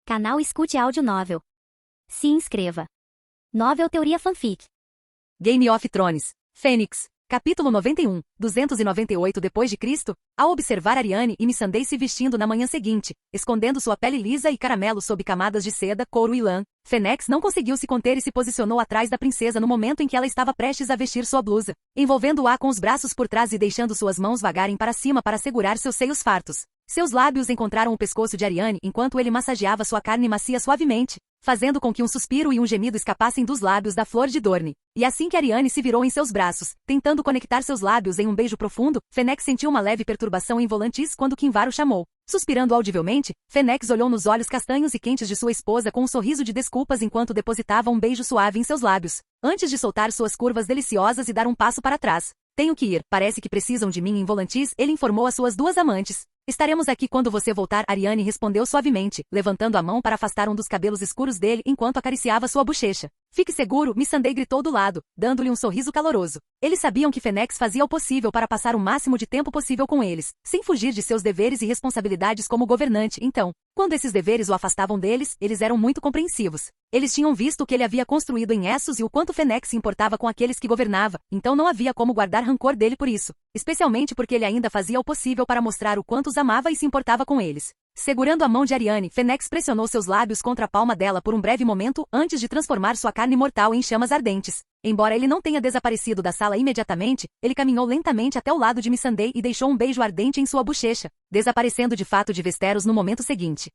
Canal Escute Áudio Novel. Se inscreva. Novel Teoria Fanfic. Game of Thrones. Fênix. Capítulo 91, 298 d.C., ao observar Arianne e Missandei se vestindo na manhã seguinte, escondendo sua pele lisa e caramelo sob camadas de seda, couro e lã, Fênix não conseguiu se conter e se posicionou atrás da princesa no momento em que ela estava prestes a vestir sua blusa, envolvendo-a com os braços por trás e deixando suas mãos vagarem para cima para segurar seus seios fartos. Seus lábios encontraram o pescoço de Arianne enquanto ele massageava sua carne macia suavemente, fazendo com que um suspiro e um gemido escapassem dos lábios da flor de Dorne. E assim que Arianne se virou em seus braços, tentando conectar seus lábios em um beijo profundo, Fênix sentiu uma leve perturbação em Volantis quando Kinvar o chamou. Suspirando audivelmente, Fênix olhou nos olhos castanhos e quentes de sua esposa com um sorriso de desculpas enquanto depositava um beijo suave em seus lábios, antes de soltar suas curvas deliciosas e dar um passo para trás. Tenho que ir, parece que precisam de mim em Volantis, ele informou às suas duas amantes. Estaremos aqui quando você voltar, Arianne respondeu suavemente, levantando a mão para afastar um dos cabelos escuros dele enquanto acariciava sua bochecha. Fique seguro, Missandei gritou do lado, dando-lhe um sorriso caloroso. Eles sabiam que Fênix fazia o possível para passar o máximo de tempo possível com eles, sem fugir de seus deveres e responsabilidades como governante, então, quando esses deveres o afastavam deles, eles eram muito compreensivos. Eles tinham visto o que ele havia construído em Essos e o quanto Fênix se importava com aqueles que governava, então não havia como guardar rancor dele por isso, especialmente porque ele ainda fazia o possível para mostrar o quanto os amava e se importava com eles. Segurando a mão de Arianne, Fênix pressionou seus lábios contra a palma dela por um breve momento antes de transformar sua carne mortal em chamas ardentes. Embora ele não tenha desaparecido da sala imediatamente, ele caminhou lentamente até o lado de Missandei e deixou um beijo ardente em sua bochecha, desaparecendo de fato de Westeros no momento seguinte.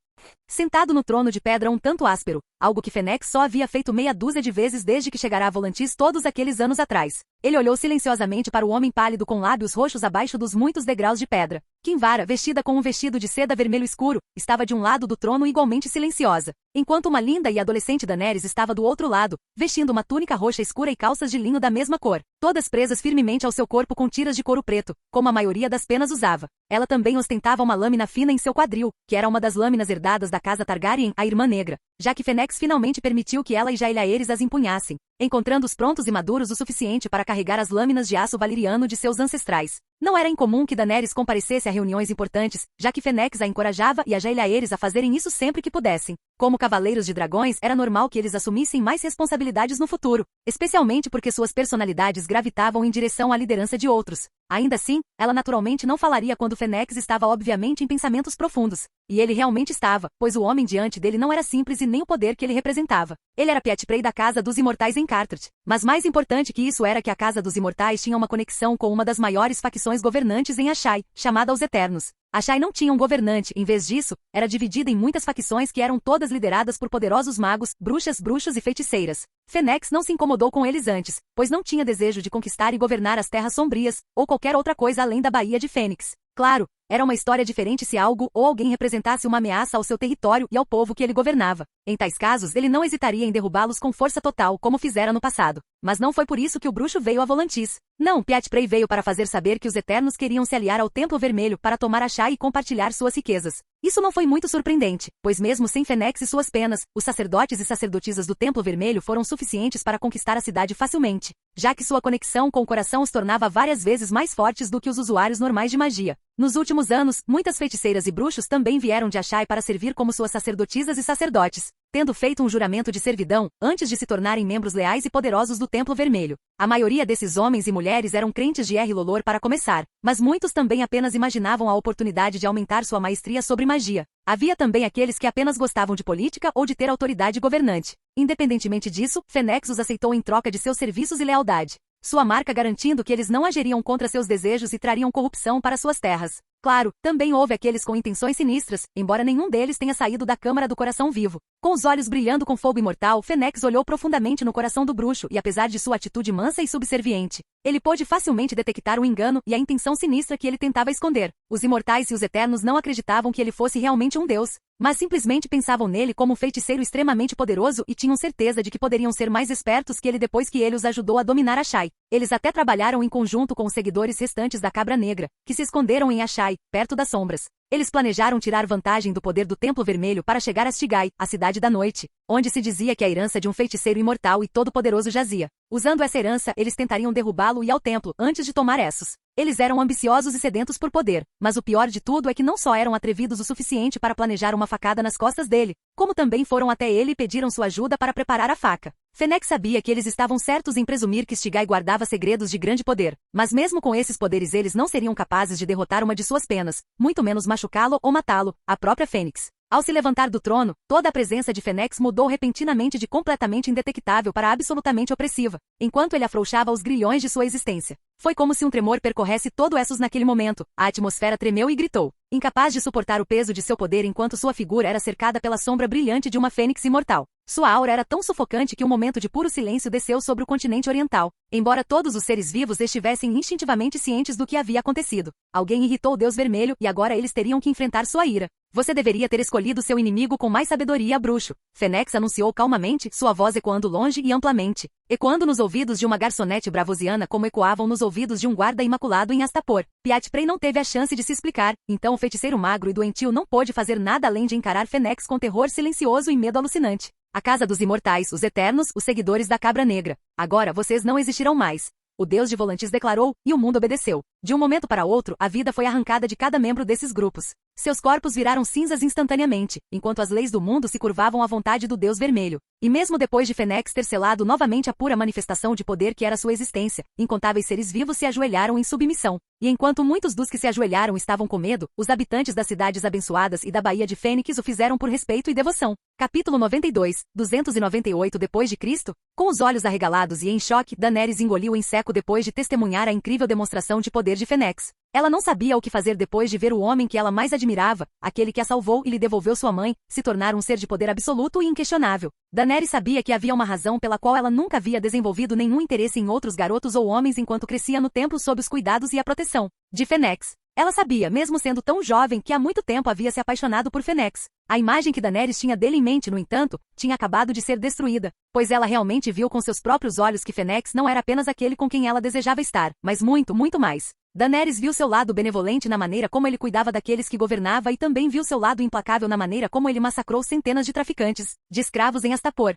Sentado no trono de pedra um tanto áspero, algo que Fênix só havia feito meia dúzia de vezes desde que chegara a Volantis todos aqueles anos atrás. Ele olhou silenciosamente para o homem pálido com lábios roxos abaixo dos muitos degraus de pedra. Kinvara, vestida com um vestido de seda vermelho escuro, estava de um lado do trono igualmente silenciosa, enquanto uma linda e adolescente Daenerys estava do outro lado, vestindo uma túnica roxa escura e calças de linho da mesma cor, todas presas firmemente ao seu corpo com tiras de couro preto, como a maioria das penas usava. Ela também ostentava uma lâmina fina em seu quadril, que era uma das lâminas herdadas da casa Targaryen, a Irmã Negra, já que Fênix finalmente permitiu que ela e Jaehaerys as empunhassem, encontrando-os prontos e maduros o suficiente para carregar as lâminas de aço valeriano de seus ancestrais. Não era incomum que Daenerys comparecesse a reuniões importantes, já que Fênix a encorajava e a Jaehaerys a fazerem isso sempre que pudessem. Como cavaleiros de dragões, era normal que eles assumissem mais responsabilidades no futuro, especialmente porque suas personalidades gravitavam em direção à liderança de outros. Ainda assim, ela naturalmente não falaria quando Fênix estava obviamente em pensamentos profundos. E ele realmente estava, pois o homem diante dele não era simples e nem o poder que ele representava. Ele era Pietprey da Casa dos Imortais em Carteret. Mas mais importante que isso era que a Casa dos Imortais tinha uma conexão com uma das maiores facções governantes em Asshai, chamada Os Eternos. Asshai não tinha um governante, em vez disso, era dividida em muitas facções que eram todas lideradas por poderosos magos, bruxas, bruxos e feiticeiras. Fênix não se incomodou com eles antes, pois não tinha desejo de conquistar e governar as Terras Sombrias, ou qualquer outra coisa além da Baía de Fênix. Claro, era uma história diferente se algo ou alguém representasse uma ameaça ao seu território e ao povo que ele governava. Em tais casos, ele não hesitaria em derrubá-los com força total, como fizera no passado. Mas não foi por isso que o bruxo veio a Volantis. Não, Pietprey veio para fazer saber que os Eternos queriam se aliar ao Templo Vermelho para tomar Asshai e compartilhar suas riquezas. Isso não foi muito surpreendente, pois mesmo sem Fênix e suas penas, os sacerdotes e sacerdotisas do Templo Vermelho foram suficientes para conquistar a cidade facilmente, já que sua conexão com o coração os tornava várias vezes mais fortes do que os usuários normais de magia. Nos últimos anos, muitas feiticeiras e bruxos também vieram de Asshai para servir como suas sacerdotisas e sacerdotes, tendo feito um juramento de servidão, antes de se tornarem membros leais e poderosos do Templo Vermelho. A maioria desses homens e mulheres eram crentes de Lolor para começar, mas muitos também apenas imaginavam a oportunidade de aumentar sua maestria sobre magia. Havia também aqueles que apenas gostavam de política ou de ter autoridade governante. Independentemente disso, Fênix os aceitou em troca de seus serviços e lealdade. Sua marca garantindo que eles não agiriam contra seus desejos e trariam corrupção para suas terras. Claro, também houve aqueles com intenções sinistras, embora nenhum deles tenha saído da Câmara do Coração Vivo. Com os olhos brilhando com fogo imortal, Fênix olhou profundamente no coração do bruxo e apesar de sua atitude mansa e subserviente, ele pôde facilmente detectar o engano e a intenção sinistra que ele tentava esconder. Os Imortais e os Eternos não acreditavam que ele fosse realmente um deus, mas simplesmente pensavam nele como um feiticeiro extremamente poderoso e tinham certeza de que poderiam ser mais espertos que ele depois que ele os ajudou a dominar Asshai. Eles até trabalharam em conjunto com os seguidores restantes da Cabra Negra, que se esconderam em Asshai, perto das sombras. Eles planejaram tirar vantagem do poder do Templo Vermelho para chegar a Stygai, a Cidade da Noite, onde se dizia que a herança de um feiticeiro imortal e todo-poderoso jazia. Usando essa herança, eles tentariam derrubá-lo e ao templo, antes de tomar Essos. Eles eram ambiciosos e sedentos por poder, mas o pior de tudo é que não só eram atrevidos o suficiente para planejar uma facada nas costas dele, como também foram até ele e pediram sua ajuda para preparar a faca. Fennec sabia que eles estavam certos em presumir que Stigai guardava segredos de grande poder, mas mesmo com esses poderes eles não seriam capazes de derrotar uma de suas penas, muito menos machucá-lo ou matá-lo, a própria Fênix. Ao se levantar do trono, toda a presença de Fênix mudou repentinamente de completamente indetectável para absolutamente opressiva, enquanto ele afrouxava os grilhões de sua existência. Foi como se um tremor percorresse todo Essos naquele momento, a atmosfera tremeu e gritou, incapaz de suportar o peso de seu poder enquanto sua figura era cercada pela sombra brilhante de uma fênix imortal. Sua aura era tão sufocante que um momento de puro silêncio desceu sobre o continente oriental, embora todos os seres vivos estivessem instintivamente cientes do que havia acontecido. Alguém irritou o Deus Vermelho e agora eles teriam que enfrentar sua ira. Você deveria ter escolhido seu inimigo com mais sabedoria, bruxo. Fênix anunciou calmamente, sua voz ecoando longe e amplamente, ecoando nos ouvidos de uma garçonete bravosiana como ecoavam nos ouvidos de um guarda imaculado em Astapor. Pyat Prey não teve a chance de se explicar, então o feiticeiro magro e doentio não pôde fazer nada além de encarar Fênix com terror silencioso e medo alucinante. A casa dos imortais, os eternos, os seguidores da Cabra Negra. Agora vocês não existirão mais. O deus de Volantis declarou, e o mundo obedeceu. De um momento para outro, a vida foi arrancada de cada membro desses grupos. Seus corpos viraram cinzas instantaneamente, enquanto as leis do mundo se curvavam à vontade do Deus Vermelho. E mesmo depois de Fênix ter selado novamente a pura manifestação de poder que era sua existência, incontáveis seres vivos se ajoelharam em submissão. E enquanto muitos dos que se ajoelharam estavam com medo, os habitantes das cidades abençoadas e da Baía de Fênix o fizeram por respeito e devoção. Capítulo 92, 298 depois de Cristo. Com os olhos arregalados e em choque, Daenerys engoliu em seco depois de testemunhar a incrível demonstração de poder de Fênix. Ela não sabia o que fazer depois de ver o homem que ela mais admirava, aquele que a salvou e lhe devolveu sua mãe, se tornar um ser de poder absoluto e inquestionável. Daenerys sabia que havia uma razão pela qual ela nunca havia desenvolvido nenhum interesse em outros garotos ou homens enquanto crescia no templo sob os cuidados e a proteção de Fênix. Ela sabia, mesmo sendo tão jovem, que há muito tempo havia se apaixonado por Fênix. A imagem que Daenerys tinha dele em mente, no entanto, tinha acabado de ser destruída, pois ela realmente viu com seus próprios olhos que Fênix não era apenas aquele com quem ela desejava estar, mas muito, muito mais. Daenerys viu seu lado benevolente na maneira como ele cuidava daqueles que governava e também viu seu lado implacável na maneira como ele massacrou centenas de traficantes, de escravos em Astapor.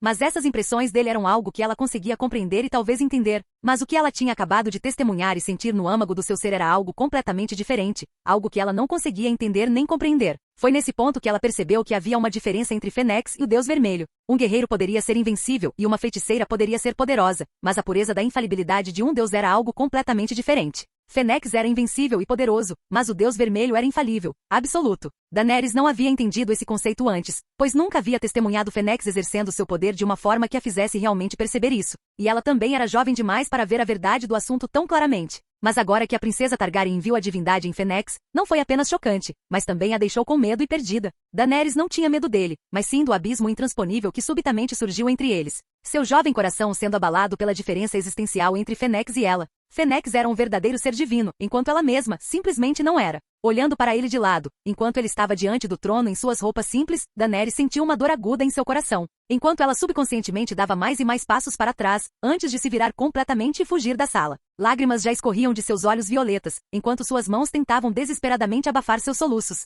Mas essas impressões dele eram algo que ela conseguia compreender e talvez entender, mas o que ela tinha acabado de testemunhar e sentir no âmago do seu ser era algo completamente diferente, algo que ela não conseguia entender nem compreender. Foi nesse ponto que ela percebeu que havia uma diferença entre Fênix e o Deus Vermelho. Um guerreiro poderia ser invencível e uma feiticeira poderia ser poderosa, mas a pureza da infalibilidade de um deus era algo completamente diferente. Fênix era invencível e poderoso, mas o Deus Vermelho era infalível, absoluto. Daenerys não havia entendido esse conceito antes, pois nunca havia testemunhado Fênix exercendo seu poder de uma forma que a fizesse realmente perceber isso. E ela também era jovem demais para ver a verdade do assunto tão claramente. Mas agora que a princesa Targaryen viu a divindade em Fênix, não foi apenas chocante, mas também a deixou com medo e perdida. Daenerys não tinha medo dele, mas sim do abismo intransponível que subitamente surgiu entre eles. Seu jovem coração sendo abalado pela diferença existencial entre Fênix e ela. Fênix era um verdadeiro ser divino, enquanto ela mesma, simplesmente não era. Olhando para ele de lado, enquanto ele estava diante do trono em suas roupas simples, Daenerys sentiu uma dor aguda em seu coração, enquanto ela subconscientemente dava mais e mais passos para trás, antes de se virar completamente e fugir da sala. Lágrimas já escorriam de seus olhos violetas, enquanto suas mãos tentavam desesperadamente abafar seus soluços.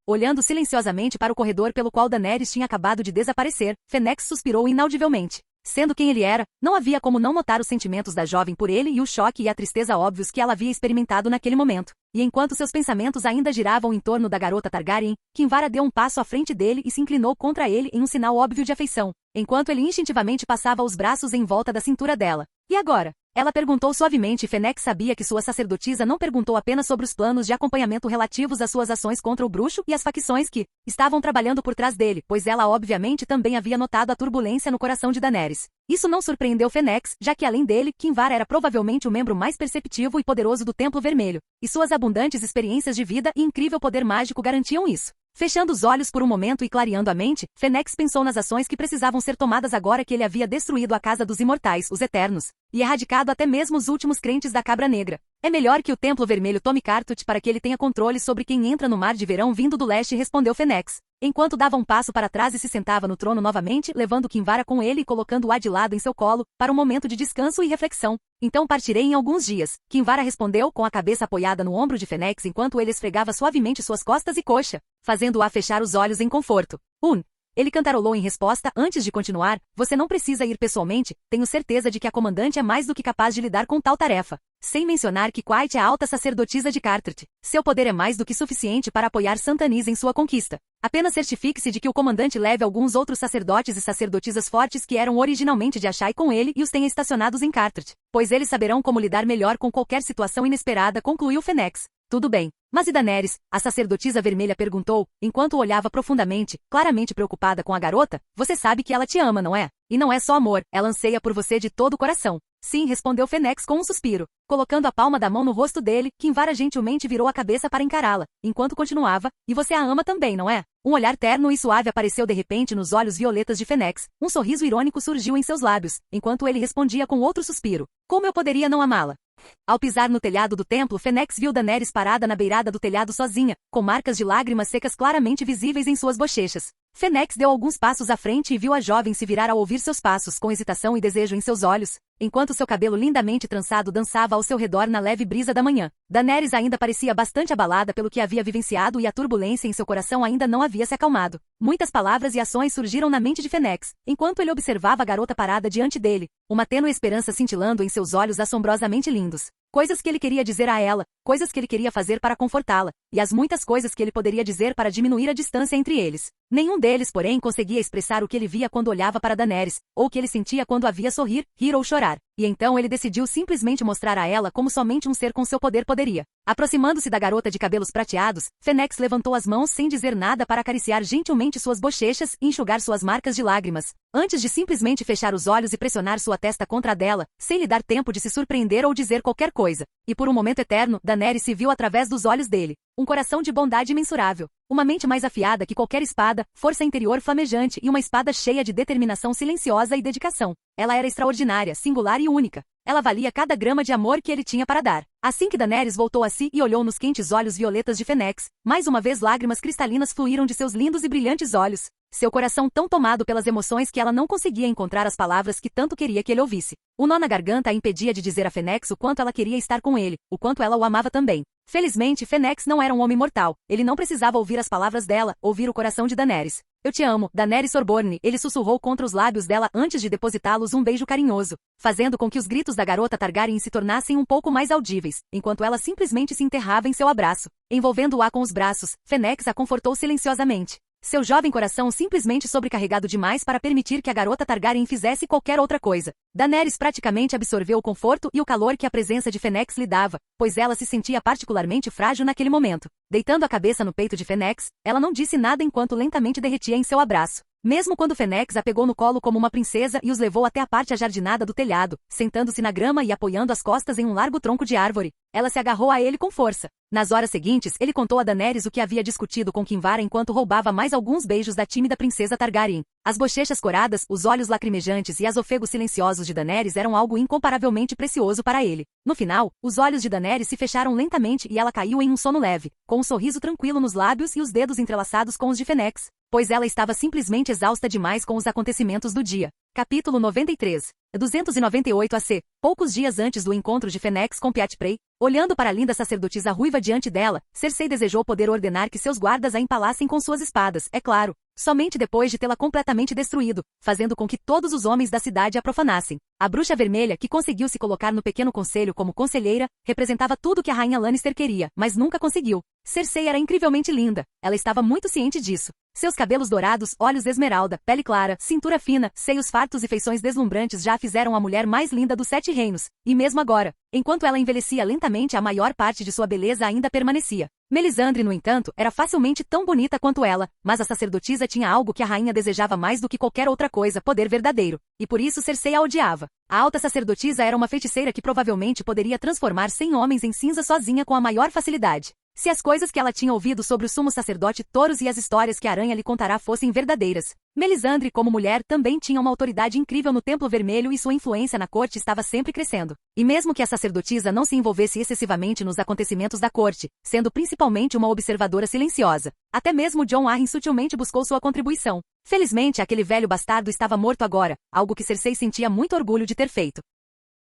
Olhando silenciosamente para o corredor pelo qual Daenerys tinha acabado de desaparecer, Fênix suspirou inaudivelmente. Sendo quem ele era, não havia como não notar os sentimentos da jovem por ele e o choque e a tristeza óbvios que ela havia experimentado naquele momento. E enquanto seus pensamentos ainda giravam em torno da garota Targaryen, Kinvara deu um passo à frente dele e se inclinou contra ele em um sinal óbvio de afeição, enquanto ele instintivamente passava os braços em volta da cintura dela. E agora? Ela perguntou suavemente e Fênix sabia que sua sacerdotisa não perguntou apenas sobre os planos de acompanhamento relativos às suas ações contra o bruxo e as facções que estavam trabalhando por trás dele, pois ela obviamente também havia notado a turbulência no coração de Daenerys. Isso não surpreendeu Fênix, já que além dele, Kinvara era provavelmente o membro mais perceptivo e poderoso do Templo Vermelho, e suas abundantes experiências de vida e incrível poder mágico garantiam isso. Fechando os olhos por um momento e clareando a mente, Fênix pensou nas ações que precisavam ser tomadas agora que ele havia destruído a casa dos imortais, os eternos, e erradicado até mesmo os últimos crentes da Cabra Negra. É melhor que o Templo Vermelho tome Cartut para que ele tenha controle sobre quem entra no Mar de Verão vindo do leste, respondeu Fênix, enquanto dava um passo para trás e se sentava no trono novamente, levando Kinvara com ele e colocando-a de lado em seu colo, para um momento de descanso e reflexão. Então partirei em alguns dias, Kinvara respondeu com a cabeça apoiada no ombro de Fênix enquanto ele esfregava suavemente suas costas e coxa, fazendo-a fechar os olhos em conforto. Ele cantarolou em resposta antes de continuar, você não precisa ir pessoalmente, tenho certeza de que a comandante é mais do que capaz de lidar com tal tarefa. Sem mencionar que Quite é a alta sacerdotisa de Carteret. Seu poder é mais do que suficiente para apoiar Santanis em sua conquista. Apenas certifique-se de que o comandante leve alguns outros sacerdotes e sacerdotisas fortes que eram originalmente de Ashai com ele e os tenha estacionados em Carteret, pois eles saberão como lidar melhor com qualquer situação inesperada, concluiu Fennex. Tudo bem. Mas e Daenerys? A sacerdotisa vermelha perguntou, enquanto olhava profundamente, claramente preocupada com a garota. Você sabe que ela te ama, não é? E não é só amor, ela anseia por você de todo o coração. Sim, respondeu Fennex com um suspiro, colocando a palma da mão no rosto dele, Kinvara gentilmente virou a cabeça para encará-la, enquanto continuava, e você a ama também, não é? Um olhar terno e suave apareceu de repente nos olhos violetas de Fennex, um sorriso irônico surgiu em seus lábios, enquanto ele respondia com outro suspiro. Como eu poderia não amá-la? Ao pisar no telhado do templo, Fennex viu Daenerys parada na beirada do telhado sozinha, com marcas de lágrimas secas claramente visíveis em suas bochechas. Fennex deu alguns passos à frente e viu a jovem se virar ao ouvir seus passos, com hesitação e desejo em seus olhos, enquanto seu cabelo lindamente trançado dançava ao seu redor na leve brisa da manhã. Daenerys ainda parecia bastante abalada pelo que havia vivenciado e a turbulência em seu coração ainda não havia se acalmado. Muitas palavras e ações surgiram na mente de Fennex, enquanto ele observava a garota parada diante dele, uma tênue esperança cintilando em seus olhos assombrosamente lindos. Coisas que ele queria dizer a ela, coisas que ele queria fazer para confortá-la, e as muitas coisas que ele poderia dizer para diminuir a distância entre eles. Nenhum deles, porém, conseguia expressar o que ele via quando olhava para Daenerys, ou o que ele sentia quando a via sorrir, rir ou chorar. E então ele decidiu simplesmente mostrar a ela como somente um ser com seu poder poderia. Aproximando-se da garota de cabelos prateados, Fennex levantou as mãos sem dizer nada para acariciar gentilmente suas bochechas e enxugar suas marcas de lágrimas, antes de simplesmente fechar os olhos e pressionar sua testa contra a dela, sem lhe dar tempo de se surpreender ou dizer qualquer coisa. E por um momento eterno, Daenerys se viu através dos olhos dele. Um coração de bondade imensurável, uma mente mais afiada que qualquer espada, força interior flamejante e uma espada cheia de determinação silenciosa e dedicação. Ela era extraordinária, singular e única. Ela valia cada grama de amor que ele tinha para dar. Assim que Daenerys voltou a si e olhou nos quentes olhos violetas de Fennex, mais uma vez lágrimas cristalinas fluíram de seus lindos e brilhantes olhos. Seu coração tão tomado pelas emoções que ela não conseguia encontrar as palavras que tanto queria que ele ouvisse. O nó na garganta a impedia de dizer a Fennex o quanto ela queria estar com ele, o quanto ela o amava também. Felizmente, Fennex não era um homem mortal. Ele não precisava ouvir as palavras dela, ouvir o coração de Daenerys. Eu te amo, Daenerys Sorborne, ele sussurrou contra os lábios dela antes de depositá-los um beijo carinhoso, fazendo com que os gritos da garota Targaryen se tornassem um pouco mais audíveis, enquanto ela simplesmente se enterrava em seu abraço. Envolvendo-a com os braços, Fennex a confortou silenciosamente. Seu jovem coração simplesmente sobrecarregado demais para permitir que a garota Targaryen fizesse qualquer outra coisa. Daenerys praticamente absorveu o conforto e o calor que a presença de Fennex lhe dava, pois ela se sentia particularmente frágil naquele momento. Deitando a cabeça no peito de Fennex, ela não disse nada enquanto lentamente derretia em seu abraço. Mesmo quando Fennex a pegou no colo como uma princesa e os levou até a parte ajardinada do telhado, sentando-se na grama e apoiando as costas em um largo tronco de árvore, ela se agarrou a ele com força. Nas horas seguintes, ele contou a Daenerys o que havia discutido com Kinvara enquanto roubava mais alguns beijos da tímida princesa Targaryen. As bochechas coradas, os olhos lacrimejantes e as ofegos silenciosos de Daenerys eram algo incomparavelmente precioso para ele. No final, os olhos de Daenerys se fecharam lentamente e ela caiu em um sono leve, com um sorriso tranquilo nos lábios e os dedos entrelaçados com os de Fennex, pois ela estava simplesmente exausta demais com os acontecimentos do dia. Capítulo 93. 298 AC. Poucos dias antes do encontro de Fennex com Pyat Prey, olhando para a linda sacerdotisa ruiva diante dela, Cersei desejou poder ordenar que seus guardas a empalassem com suas espadas, é claro, somente depois de tê-la completamente destruído, fazendo com que todos os homens da cidade a profanassem. A bruxa vermelha, que conseguiu se colocar no pequeno conselho como conselheira, representava tudo que a rainha Lannister queria, mas nunca conseguiu. Cersei era incrivelmente linda, ela estava muito ciente disso. Seus cabelos dourados, olhos esmeralda, pele clara, cintura fina, seios fartos e feições deslumbrantes já a fizeram a mulher mais linda dos 7 reinos, e mesmo agora, enquanto ela envelhecia lentamente, a maior parte de sua beleza ainda permanecia. Melisandre, no entanto, era facilmente tão bonita quanto ela, mas a sacerdotisa tinha algo que a rainha desejava mais do que qualquer outra coisa, poder verdadeiro, e por isso Cersei a odiava. A alta sacerdotisa era uma feiticeira que provavelmente poderia transformar 100 homens em cinza sozinha com a maior facilidade. Se as coisas que ela tinha ouvido sobre o sumo sacerdote Thoros e as histórias que a aranha lhe contará fossem verdadeiras, Melisandre, como mulher, também tinha uma autoridade incrível no Templo Vermelho e sua influência na corte estava sempre crescendo. E mesmo que a sacerdotisa não se envolvesse excessivamente nos acontecimentos da corte, sendo principalmente uma observadora silenciosa, até mesmo Jon Arryn sutilmente buscou sua contribuição. Felizmente, aquele velho bastardo estava morto agora, algo que Cersei sentia muito orgulho de ter feito.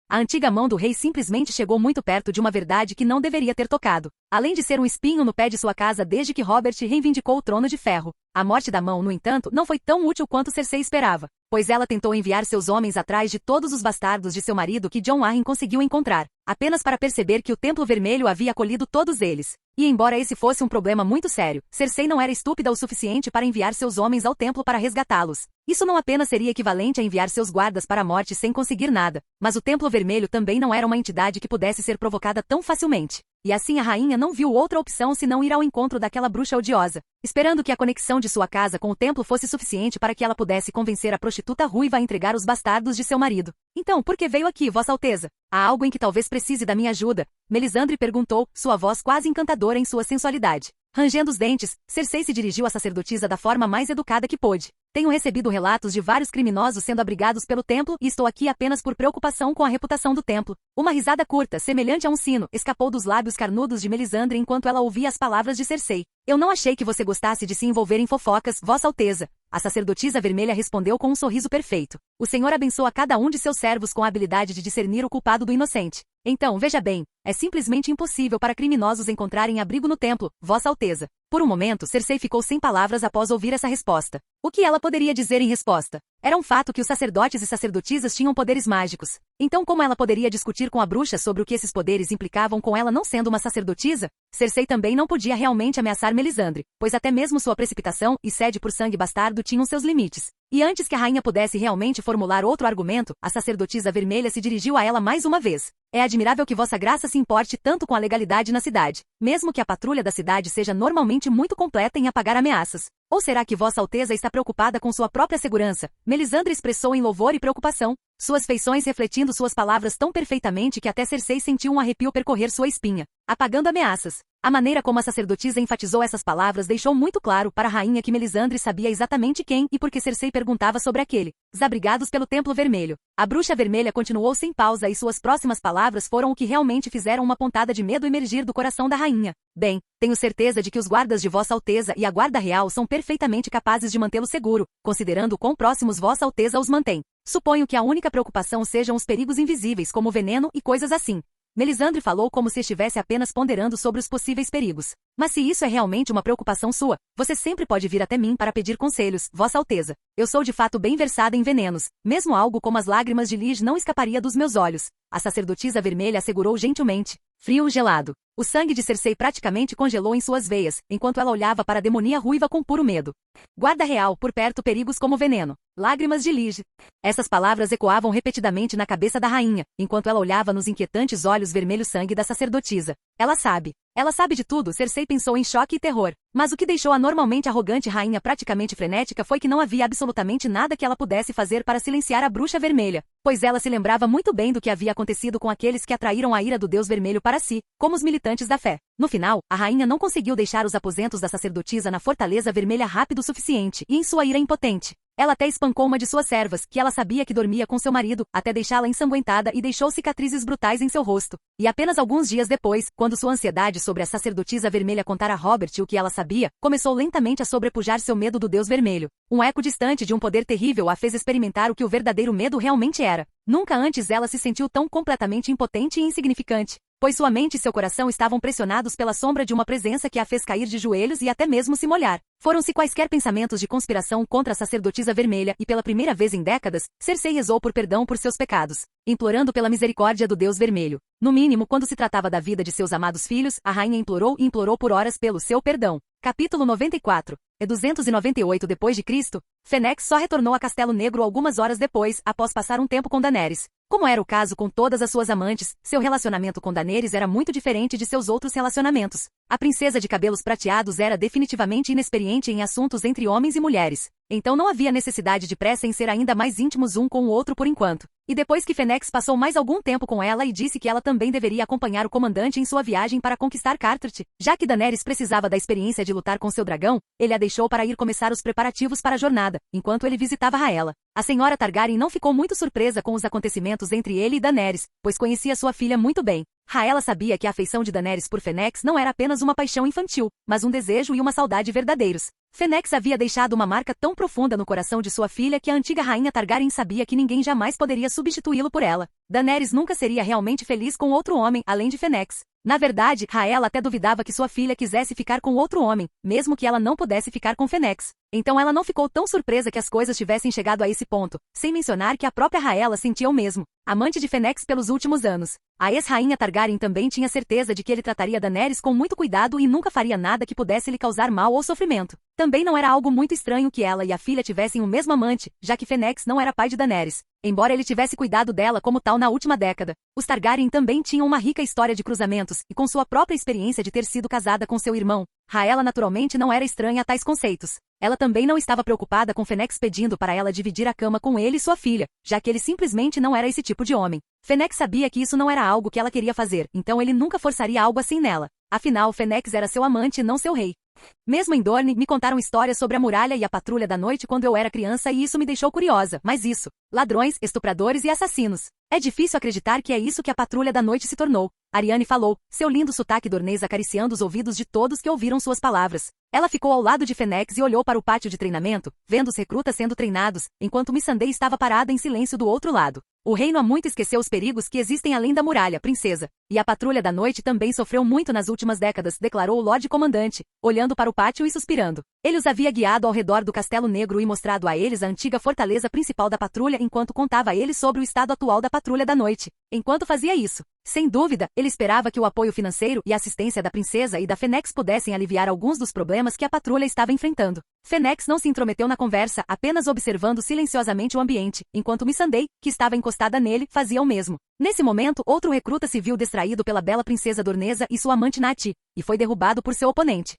A antiga mão do rei simplesmente chegou muito perto de uma verdade que não deveria ter tocado. Além de ser um espinho no pé de sua casa desde que Robert reivindicou o trono de ferro, A morte da mão, no entanto, não foi tão útil quanto Cersei esperava, pois ela tentou enviar seus homens atrás de todos os bastardos de seu marido que Jon Arryn conseguiu encontrar, apenas para perceber que o Templo Vermelho havia acolhido todos eles. E embora esse fosse um problema muito sério, Cersei não era estúpida o suficiente para enviar seus homens ao templo para resgatá-los. Isso não apenas seria equivalente a enviar seus guardas para a morte sem conseguir nada, mas o Templo Vermelho também não era uma entidade que pudesse ser provocada tão facilmente. E assim a rainha não viu outra opção senão ir ao encontro daquela bruxa odiosa, esperando que a conexão de sua casa com o templo fosse suficiente para que ela pudesse convencer a prostituta ruiva a entregar os bastardos de seu marido. Então, por que veio aqui, Vossa Alteza? Há algo em que talvez precise da minha ajuda? Melisandre perguntou, sua voz quase encantadora em sua sensualidade. Rangendo os dentes, Cersei se dirigiu à sacerdotisa da forma mais educada que pôde. Tenho recebido relatos de vários criminosos sendo abrigados pelo templo e estou aqui apenas por preocupação com a reputação do templo. Uma risada curta, semelhante a um sino, escapou dos lábios carnudos de Melisandre enquanto ela ouvia as palavras de Cersei. Eu não achei que você gostasse de se envolver em fofocas, Vossa Alteza. A sacerdotisa vermelha respondeu com um sorriso perfeito. O Senhor abençoa cada um de seus servos com a habilidade de discernir o culpado do inocente. Então, veja bem, é simplesmente impossível para criminosos encontrarem abrigo no templo, Vossa Alteza. Por um momento, Cersei ficou sem palavras após ouvir essa resposta. O que ela poderia dizer em resposta? Era um fato que os sacerdotes e sacerdotisas tinham poderes mágicos. Então como ela poderia discutir com a bruxa sobre o que esses poderes implicavam com ela não sendo uma sacerdotisa? Cersei também não podia realmente ameaçar Melisandre, pois até mesmo sua precipitação e sede por sangue bastardo tinham seus limites. E antes que a rainha pudesse realmente formular outro argumento, a sacerdotisa vermelha se dirigiu a ela mais uma vez. É admirável que Vossa Graça se importe tanto com a legalidade na cidade, mesmo que a patrulha da cidade seja normalmente muito completa em apagar ameaças. Ou será que Vossa Alteza está preocupada com sua própria segurança? Melisandre expressou em louvor e preocupação, suas feições refletindo suas palavras tão perfeitamente que até Cersei sentiu um arrepio percorrer sua espinha, apagando ameaças. A maneira como a sacerdotisa enfatizou essas palavras deixou muito claro para a rainha que Melisandre sabia exatamente quem e por que Cersei perguntava sobre aquele, abrigados pelo Templo Vermelho. A bruxa vermelha continuou sem pausa e suas próximas palavras foram o que realmente fizeram uma pontada de medo emergir do coração da rainha. Bem, tenho certeza de que os guardas de Vossa Alteza e a Guarda Real são perfeitamente capazes de mantê-lo seguro, considerando o quão próximos Vossa Alteza os mantém. Suponho que a única preocupação sejam os perigos invisíveis como veneno e coisas assim. Melisandre falou como se estivesse apenas ponderando sobre os possíveis perigos. Mas se isso é realmente uma preocupação sua, você sempre pode vir até mim para pedir conselhos, Vossa Alteza. Eu sou de fato bem versada em venenos. Mesmo algo como as lágrimas de Lig não escaparia dos meus olhos. A sacerdotisa vermelha assegurou gentilmente. Frio gelado. O sangue de Cersei praticamente congelou em suas veias, enquanto ela olhava para a demonia ruiva com puro medo. Guarda real, por perto perigos como veneno. Lágrimas de Lig. Essas palavras ecoavam repetidamente na cabeça da rainha, enquanto ela olhava nos inquietantes olhos vermelho sangue da sacerdotisa. Ela sabe. Ela sabe de tudo, Cersei pensou em choque e terror. Mas o que deixou a normalmente arrogante rainha praticamente frenética foi que não havia absolutamente nada que ela pudesse fazer para silenciar a bruxa vermelha, pois ela se lembrava muito bem do que havia acontecido com aqueles que atraíram a ira do Deus Vermelho para si, como os militantes da fé. No final, a rainha não conseguiu deixar os aposentos da sacerdotisa na Fortaleza Vermelha rápido o suficiente e em sua ira impotente. Ela até espancou uma de suas servas, que ela sabia que dormia com seu marido, até deixá-la ensanguentada e deixou cicatrizes brutais em seu rosto. E apenas alguns dias depois, quando sua ansiedade sobre a sacerdotisa vermelha contar a Robert o que ela sabia, começou lentamente a sobrepujar seu medo do Deus Vermelho. Um eco distante de um poder terrível a fez experimentar o que o verdadeiro medo realmente era. Nunca antes ela se sentiu tão completamente impotente e insignificante, pois sua mente e seu coração estavam pressionados pela sombra de uma presença que a fez cair de joelhos e até mesmo se molhar. Foram-se quaisquer pensamentos de conspiração contra a sacerdotisa vermelha e pela primeira vez em décadas, Cersei rezou por perdão por seus pecados, implorando pela misericórdia do Deus Vermelho. No mínimo, quando se tratava da vida de seus amados filhos, a rainha implorou e implorou por horas pelo seu perdão. Capítulo 94. E 298 depois de Cristo, Fênix só retornou a Castelo Negro algumas horas depois, após passar um tempo com Daenerys. Como era o caso com todas as suas amantes, seu relacionamento com Daenerys era muito diferente de seus outros relacionamentos. A princesa de cabelos prateados era definitivamente inexperiente em assuntos entre homens e mulheres. Então não havia necessidade de pressa em ser ainda mais íntimos um com o outro por enquanto. E depois que Fênix passou mais algum tempo com ela e disse que ela também deveria acompanhar o comandante em sua viagem para conquistar Carteret, já que Daenerys precisava da experiência de lutar com seu dragão, ele a deixou para ir começar os preparativos para a jornada, enquanto ele visitava Rhaella. A senhora Targaryen não ficou muito surpresa com os acontecimentos entre ele e Daenerys, pois conhecia sua filha muito bem. Rhaella sabia que a afeição de Daenerys por Fênix não era apenas uma paixão infantil, mas um desejo e uma saudade verdadeiros. Fênix havia deixado uma marca tão profunda no coração de sua filha que a antiga rainha Targaryen sabia que ninguém jamais poderia substituí-lo por ela. Daenerys nunca seria realmente feliz com outro homem, além de Fênix. Na verdade, Rhaella até duvidava que sua filha quisesse ficar com outro homem, mesmo que ela não pudesse ficar com Fênix. Então ela não ficou tão surpresa que as coisas tivessem chegado a esse ponto, sem mencionar que a própria Rhaella sentia o mesmo, amante de Fênix pelos últimos anos. A ex-rainha Targaryen também tinha certeza de que ele trataria Daenerys com muito cuidado e nunca faria nada que pudesse lhe causar mal ou sofrimento. Também não era algo muito estranho que ela e a filha tivessem o mesmo amante, já que Fênix não era pai de Daenerys, embora ele tivesse cuidado dela como tal na última década. Os Targaryen também tinham uma rica história de cruzamentos, e com sua própria experiência de ter sido casada com seu irmão, Rhaella naturalmente não era estranha a tais conceitos. Ela também não estava preocupada com Fênix pedindo para ela dividir a cama com ele e sua filha, já que ele simplesmente não era esse tipo de homem. Fênix sabia que isso não era algo que ela queria fazer, então ele nunca forçaria algo assim nela. Afinal, Fênix era seu amante e não seu rei. Mesmo em Dorne, me contaram histórias sobre a muralha e a patrulha da noite quando eu era criança e isso me deixou curiosa, mas isso, ladrões, estupradores e assassinos. É difícil acreditar que é isso que a patrulha da noite se tornou. Ariane falou, seu lindo sotaque dornês acariciando os ouvidos de todos que ouviram suas palavras. Ela ficou ao lado de Fênix e olhou para o pátio de treinamento, vendo os recrutas sendo treinados, enquanto Missandei estava parada em silêncio do outro lado. O reino há muito esqueceu os perigos que existem além da muralha, princesa. E a patrulha da noite também sofreu muito nas últimas décadas, declarou o Lorde Comandante, olhando para o pátio e suspirando. Ele os havia guiado ao redor do Castelo Negro e mostrado a eles a antiga fortaleza principal da patrulha enquanto contava a eles sobre o estado atual da patrulha da noite. Enquanto fazia isso, sem dúvida, ele esperava que o apoio financeiro e a assistência da princesa e da Fênix pudessem aliviar alguns dos problemas que a patrulha estava enfrentando. Fênix não se intrometeu na conversa, apenas observando silenciosamente o ambiente, enquanto Missandei, que estava encostada nele, fazia o mesmo. Nesse momento, outro recruta se viu distraído pela bela princesa Dornesa e sua amante Nati, e foi derrubado por seu oponente.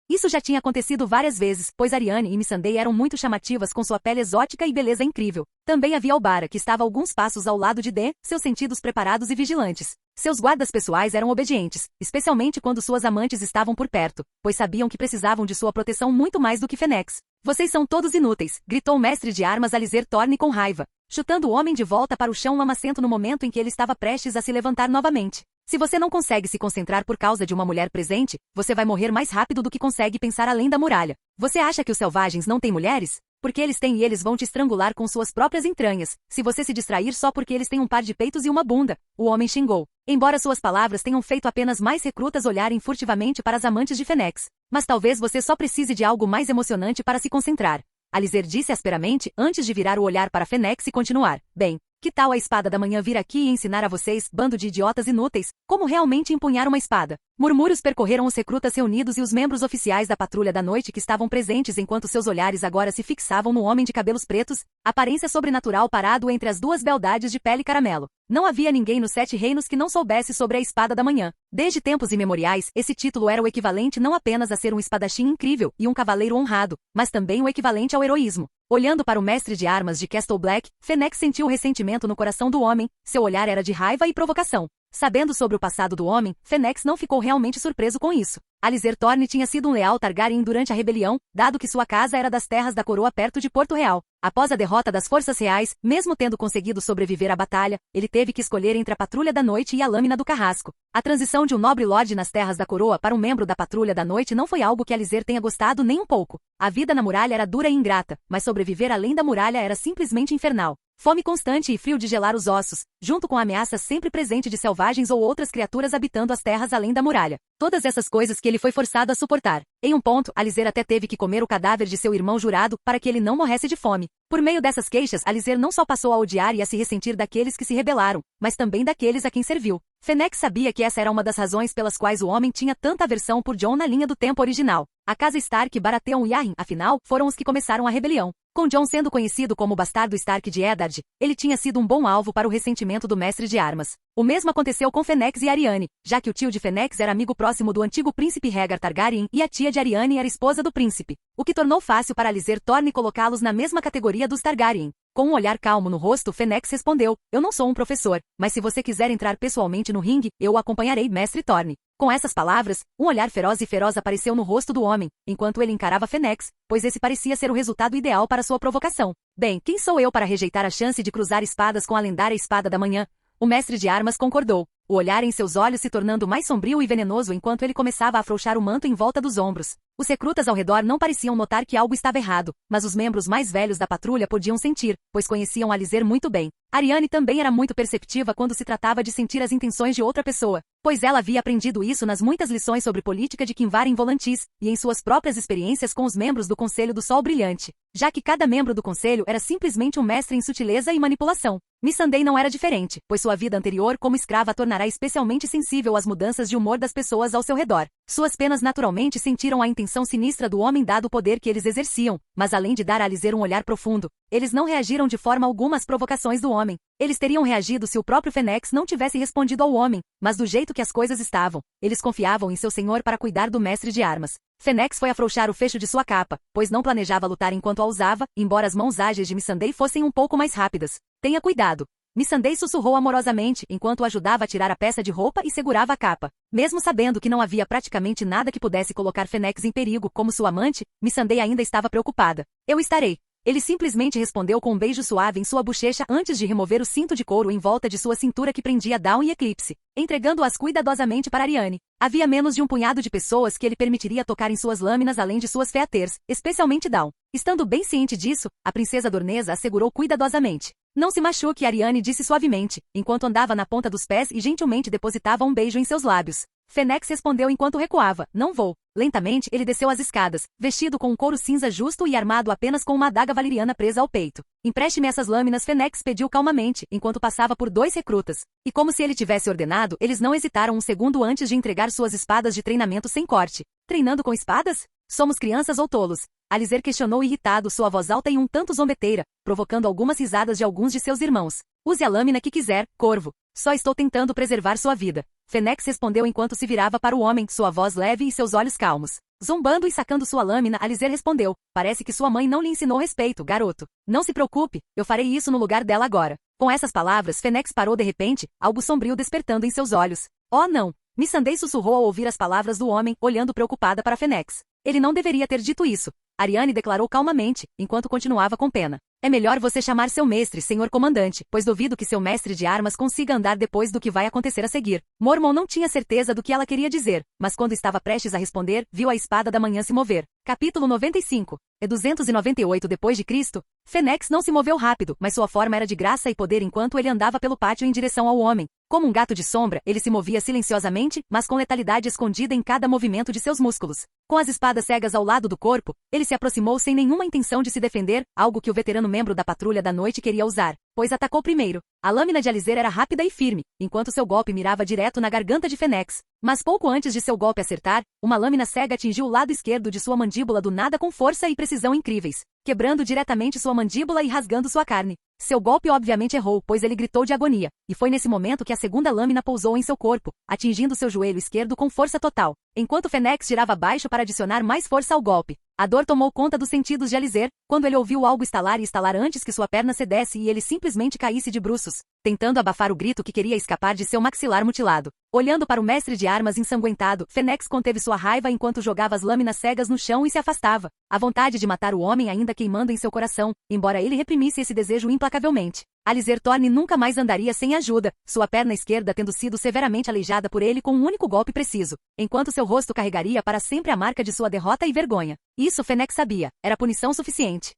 Isso já tinha acontecido várias vezes, pois Ariane e Missandei eram muito chamativas com sua pele exótica e beleza incrível. Também havia Albara, que estava alguns passos ao lado de D, seus sentidos preparados e vigilantes. Seus guardas pessoais eram obedientes, especialmente quando suas amantes estavam por perto, pois sabiam que precisavam de sua proteção muito mais do que Fênix. Vocês são todos inúteis, gritou o mestre de armas Alizer Thorne com raiva, chutando o homem de volta para o chão lamacento no momento em que ele estava prestes a se levantar novamente. Se você não consegue se concentrar por causa de uma mulher presente, você vai morrer mais rápido do que consegue pensar além da muralha. Você acha que os selvagens não têm mulheres? Porque eles têm e eles vão te estrangular com suas próprias entranhas, se você se distrair só porque eles têm um par de peitos e uma bunda, o homem xingou. Embora suas palavras tenham feito apenas mais recrutas olharem furtivamente para as amantes de Fênix. Mas talvez você só precise de algo mais emocionante para se concentrar. Alizer disse asperamente antes de virar o olhar para Fênix e continuar. Bem, que tal a espada da manhã vir aqui e ensinar a vocês, bando de idiotas inúteis, como realmente empunhar uma espada? Murmúrios percorreram os recrutas reunidos e os membros oficiais da patrulha da noite que estavam presentes enquanto seus olhares agora se fixavam no homem de cabelos pretos, aparência sobrenatural parado entre as duas beldades de pele caramelo. Não havia ninguém nos 7 reinos que não soubesse sobre a espada da manhã. Desde tempos imemoriais, esse título era o equivalente não apenas a ser um espadachim incrível e um cavaleiro honrado, mas também o equivalente ao heroísmo. Olhando para o mestre de armas de Castle Black, Fênix sentiu ressentimento no coração do homem, seu olhar era de raiva e provocação. Sabendo sobre o passado do homem, Fênix não ficou realmente surpreso com isso. Alizer Thorne tinha sido um leal Targaryen durante a rebelião, dado que sua casa era das terras da coroa perto de Porto Real. Após a derrota das forças reais, mesmo tendo conseguido sobreviver à batalha, ele teve que escolher entre a patrulha da noite e a lâmina do carrasco. A transição de um nobre lorde nas terras da coroa para um membro da patrulha da noite não foi algo que Alizer tenha gostado nem um pouco. A vida na muralha era dura e ingrata, mas sobreviver além da muralha era simplesmente infernal. Fome constante e frio de gelar os ossos, junto com a ameaça sempre presente de selvagens ou outras criaturas habitando as terras além da muralha. Todas essas coisas que ele foi forçado a suportar. Em um ponto, Alizer até teve que comer o cadáver de seu irmão jurado para que ele não morresse de fome. Por meio dessas queixas, Alizer não só passou a odiar e a se ressentir daqueles que se rebelaram, mas também daqueles a quem serviu. Fênix sabia que essa era uma das razões pelas quais o homem tinha tanta aversão por Jon na linha do tempo original. A casa Stark e Baratheon e Arryn, afinal, foram os que começaram a rebelião. Com Jon sendo conhecido como o bastardo Stark de Eddard, ele tinha sido um bom alvo para o ressentimento do mestre de armas. O mesmo aconteceu com Fênix e Ariane, já que o tio de Fênix era amigo próximo do antigo príncipe Rhaegar Targaryen e a tia de Ariane era esposa do príncipe, o que tornou fácil para Alizer Thorne colocá-los na mesma categoria dos Targaryen. Com um olhar calmo no rosto, Fênix respondeu, eu não sou um professor, mas se você quiser entrar pessoalmente no ringue, eu o acompanharei, mestre Thorne. Com essas palavras, um olhar feroz apareceu no rosto do homem, enquanto ele encarava Fênix, pois esse parecia ser o resultado ideal para sua provocação. Bem, quem sou eu para rejeitar a chance de cruzar espadas com a lendária espada da manhã? O mestre de armas concordou. o olhar em seus olhos se tornando mais sombrio e venenoso enquanto ele começava a afrouxar o manto em volta dos ombros. Os recrutas ao redor não pareciam notar que algo estava errado, mas os membros mais velhos da patrulha podiam sentir, pois conheciam Alizer muito bem. Ariane também era muito perceptiva quando se tratava de sentir as intenções de outra pessoa, pois ela havia aprendido isso nas muitas lições sobre política de Kinvar em Volantis, e em suas próprias experiências com os membros do Conselho do Sol Brilhante, já que cada membro do conselho era simplesmente um mestre em sutileza e manipulação. Missandei não era diferente, pois sua vida anterior como escrava a tornará especialmente sensível às mudanças de humor das pessoas ao seu redor. Suas penas naturalmente sentiram a intenção sinistra do homem dado o poder que eles exerciam, mas além de dar a Alizer um olhar profundo, eles não reagiram de forma alguma às provocações do homem. Eles teriam reagido se o próprio Fênix não tivesse respondido ao homem, mas do jeito que as coisas estavam, eles confiavam em seu senhor para cuidar do mestre de armas. Fênix foi afrouxar o fecho de sua capa, pois não planejava lutar enquanto a usava, embora as mãos ágeis de Missandei fossem um pouco mais rápidas. Tenha cuidado. Missandei sussurrou amorosamente enquanto o ajudava a tirar a peça de roupa e segurava a capa. Mesmo sabendo que não havia praticamente nada que pudesse colocar Fênix em perigo como sua amante, Missandei ainda estava preocupada. Eu estarei. Ele simplesmente respondeu com um beijo suave em sua bochecha antes de remover o cinto de couro em volta de sua cintura que prendia Dawn e Eclipse, entregando-as cuidadosamente para Ariane. Havia menos de um punhado de pessoas que ele permitiria tocar em suas lâminas além de suas featers, especialmente Dawn. Estando bem ciente disso, a princesa Dornesa assegurou cuidadosamente. Não se machuque, Ariane disse suavemente, enquanto andava na ponta dos pés e gentilmente depositava um beijo em seus lábios. Fênix respondeu enquanto recuava, não vou. Lentamente, ele desceu as escadas, vestido com um couro cinza justo e armado apenas com uma adaga valeriana presa ao peito. Empreste-me essas lâminas, Fênix pediu calmamente, enquanto passava por 2 recrutas. E como se ele tivesse ordenado, eles não hesitaram um segundo antes de entregar suas espadas de treinamento sem corte. Treinando com espadas? Somos crianças ou tolos? Alizer questionou irritado, sua voz alta e um tanto zombeteira, provocando algumas risadas de alguns de seus irmãos. Use a lâmina que quiser, corvo. Só estou tentando preservar sua vida. Fênix respondeu enquanto se virava para o homem, sua voz leve e seus olhos calmos. Zombando e sacando sua lâmina, Alizer respondeu, parece que sua mãe não lhe ensinou respeito, garoto. Não se preocupe, eu farei isso no lugar dela agora. Com essas palavras, Fênix parou de repente, algo sombrio despertando em seus olhos. Oh não! Missandei sussurrou ao ouvir as palavras do homem, olhando preocupada para Fênix. Ele não deveria ter dito isso. Ariane declarou calmamente, enquanto continuava com pena. É melhor você chamar seu mestre, senhor comandante, pois duvido que seu mestre de armas consiga andar depois do que vai acontecer a seguir. Mormon não tinha certeza do que ela queria dizer, mas quando estava prestes a responder, viu a espada da manhã se mover. Capítulo 95. E 298 depois de Cristo, Fênix não se moveu rápido, mas sua forma era de graça e poder enquanto ele andava pelo pátio em direção ao homem. Como um gato de sombra, ele se movia silenciosamente, mas com letalidade escondida em cada movimento de seus músculos. Com as espadas cegas ao lado do corpo, ele se aproximou sem nenhuma intenção de se defender, algo que o veterano membro da patrulha da noite queria usar, pois atacou primeiro. A lâmina de Alizer era rápida e firme, enquanto seu golpe mirava direto na garganta de Fênix. Mas pouco antes de seu golpe acertar, uma lâmina cega atingiu o lado esquerdo de sua mandíbula do nada com força e precisão incríveis, quebrando diretamente sua mandíbula e rasgando sua carne. Seu golpe obviamente errou, pois ele gritou de agonia, e foi nesse momento que a segunda lâmina pousou em seu corpo, atingindo seu joelho esquerdo com força total, enquanto Fênix girava abaixo para adicionar mais força ao golpe. A dor tomou conta dos sentidos de Alizer, quando ele ouviu algo estalar e estalar antes que sua perna cedesse e ele simplesmente caísse de bruços, tentando abafar o grito que queria escapar de seu maxilar mutilado. Olhando para o mestre de armas ensanguentado, Fênix conteve sua raiva enquanto jogava as lâminas cegas no chão e se afastava. A vontade de matar o homem ainda queimando em seu coração, embora ele reprimisse esse desejo implacavelmente. Alizer Thorne nunca mais andaria sem ajuda, sua perna esquerda tendo sido severamente aleijada por ele com um único golpe preciso, enquanto seu rosto carregaria para sempre a marca de sua derrota e vergonha. Isso Fênix sabia, era punição suficiente.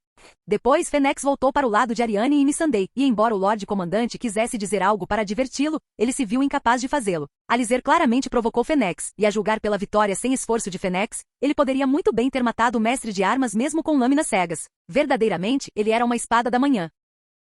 Depois Fênix voltou para o lado de Ariane e Missandei, e embora o Lorde Comandante quisesse dizer algo para diverti-lo, ele se viu incapaz de fazê-lo. Alizer claramente provocou Fênix, e a julgar pela vitória sem esforço de Fênix, ele poderia muito bem ter matado o mestre de armas mesmo com lâminas cegas. Verdadeiramente, ele era uma espada da manhã.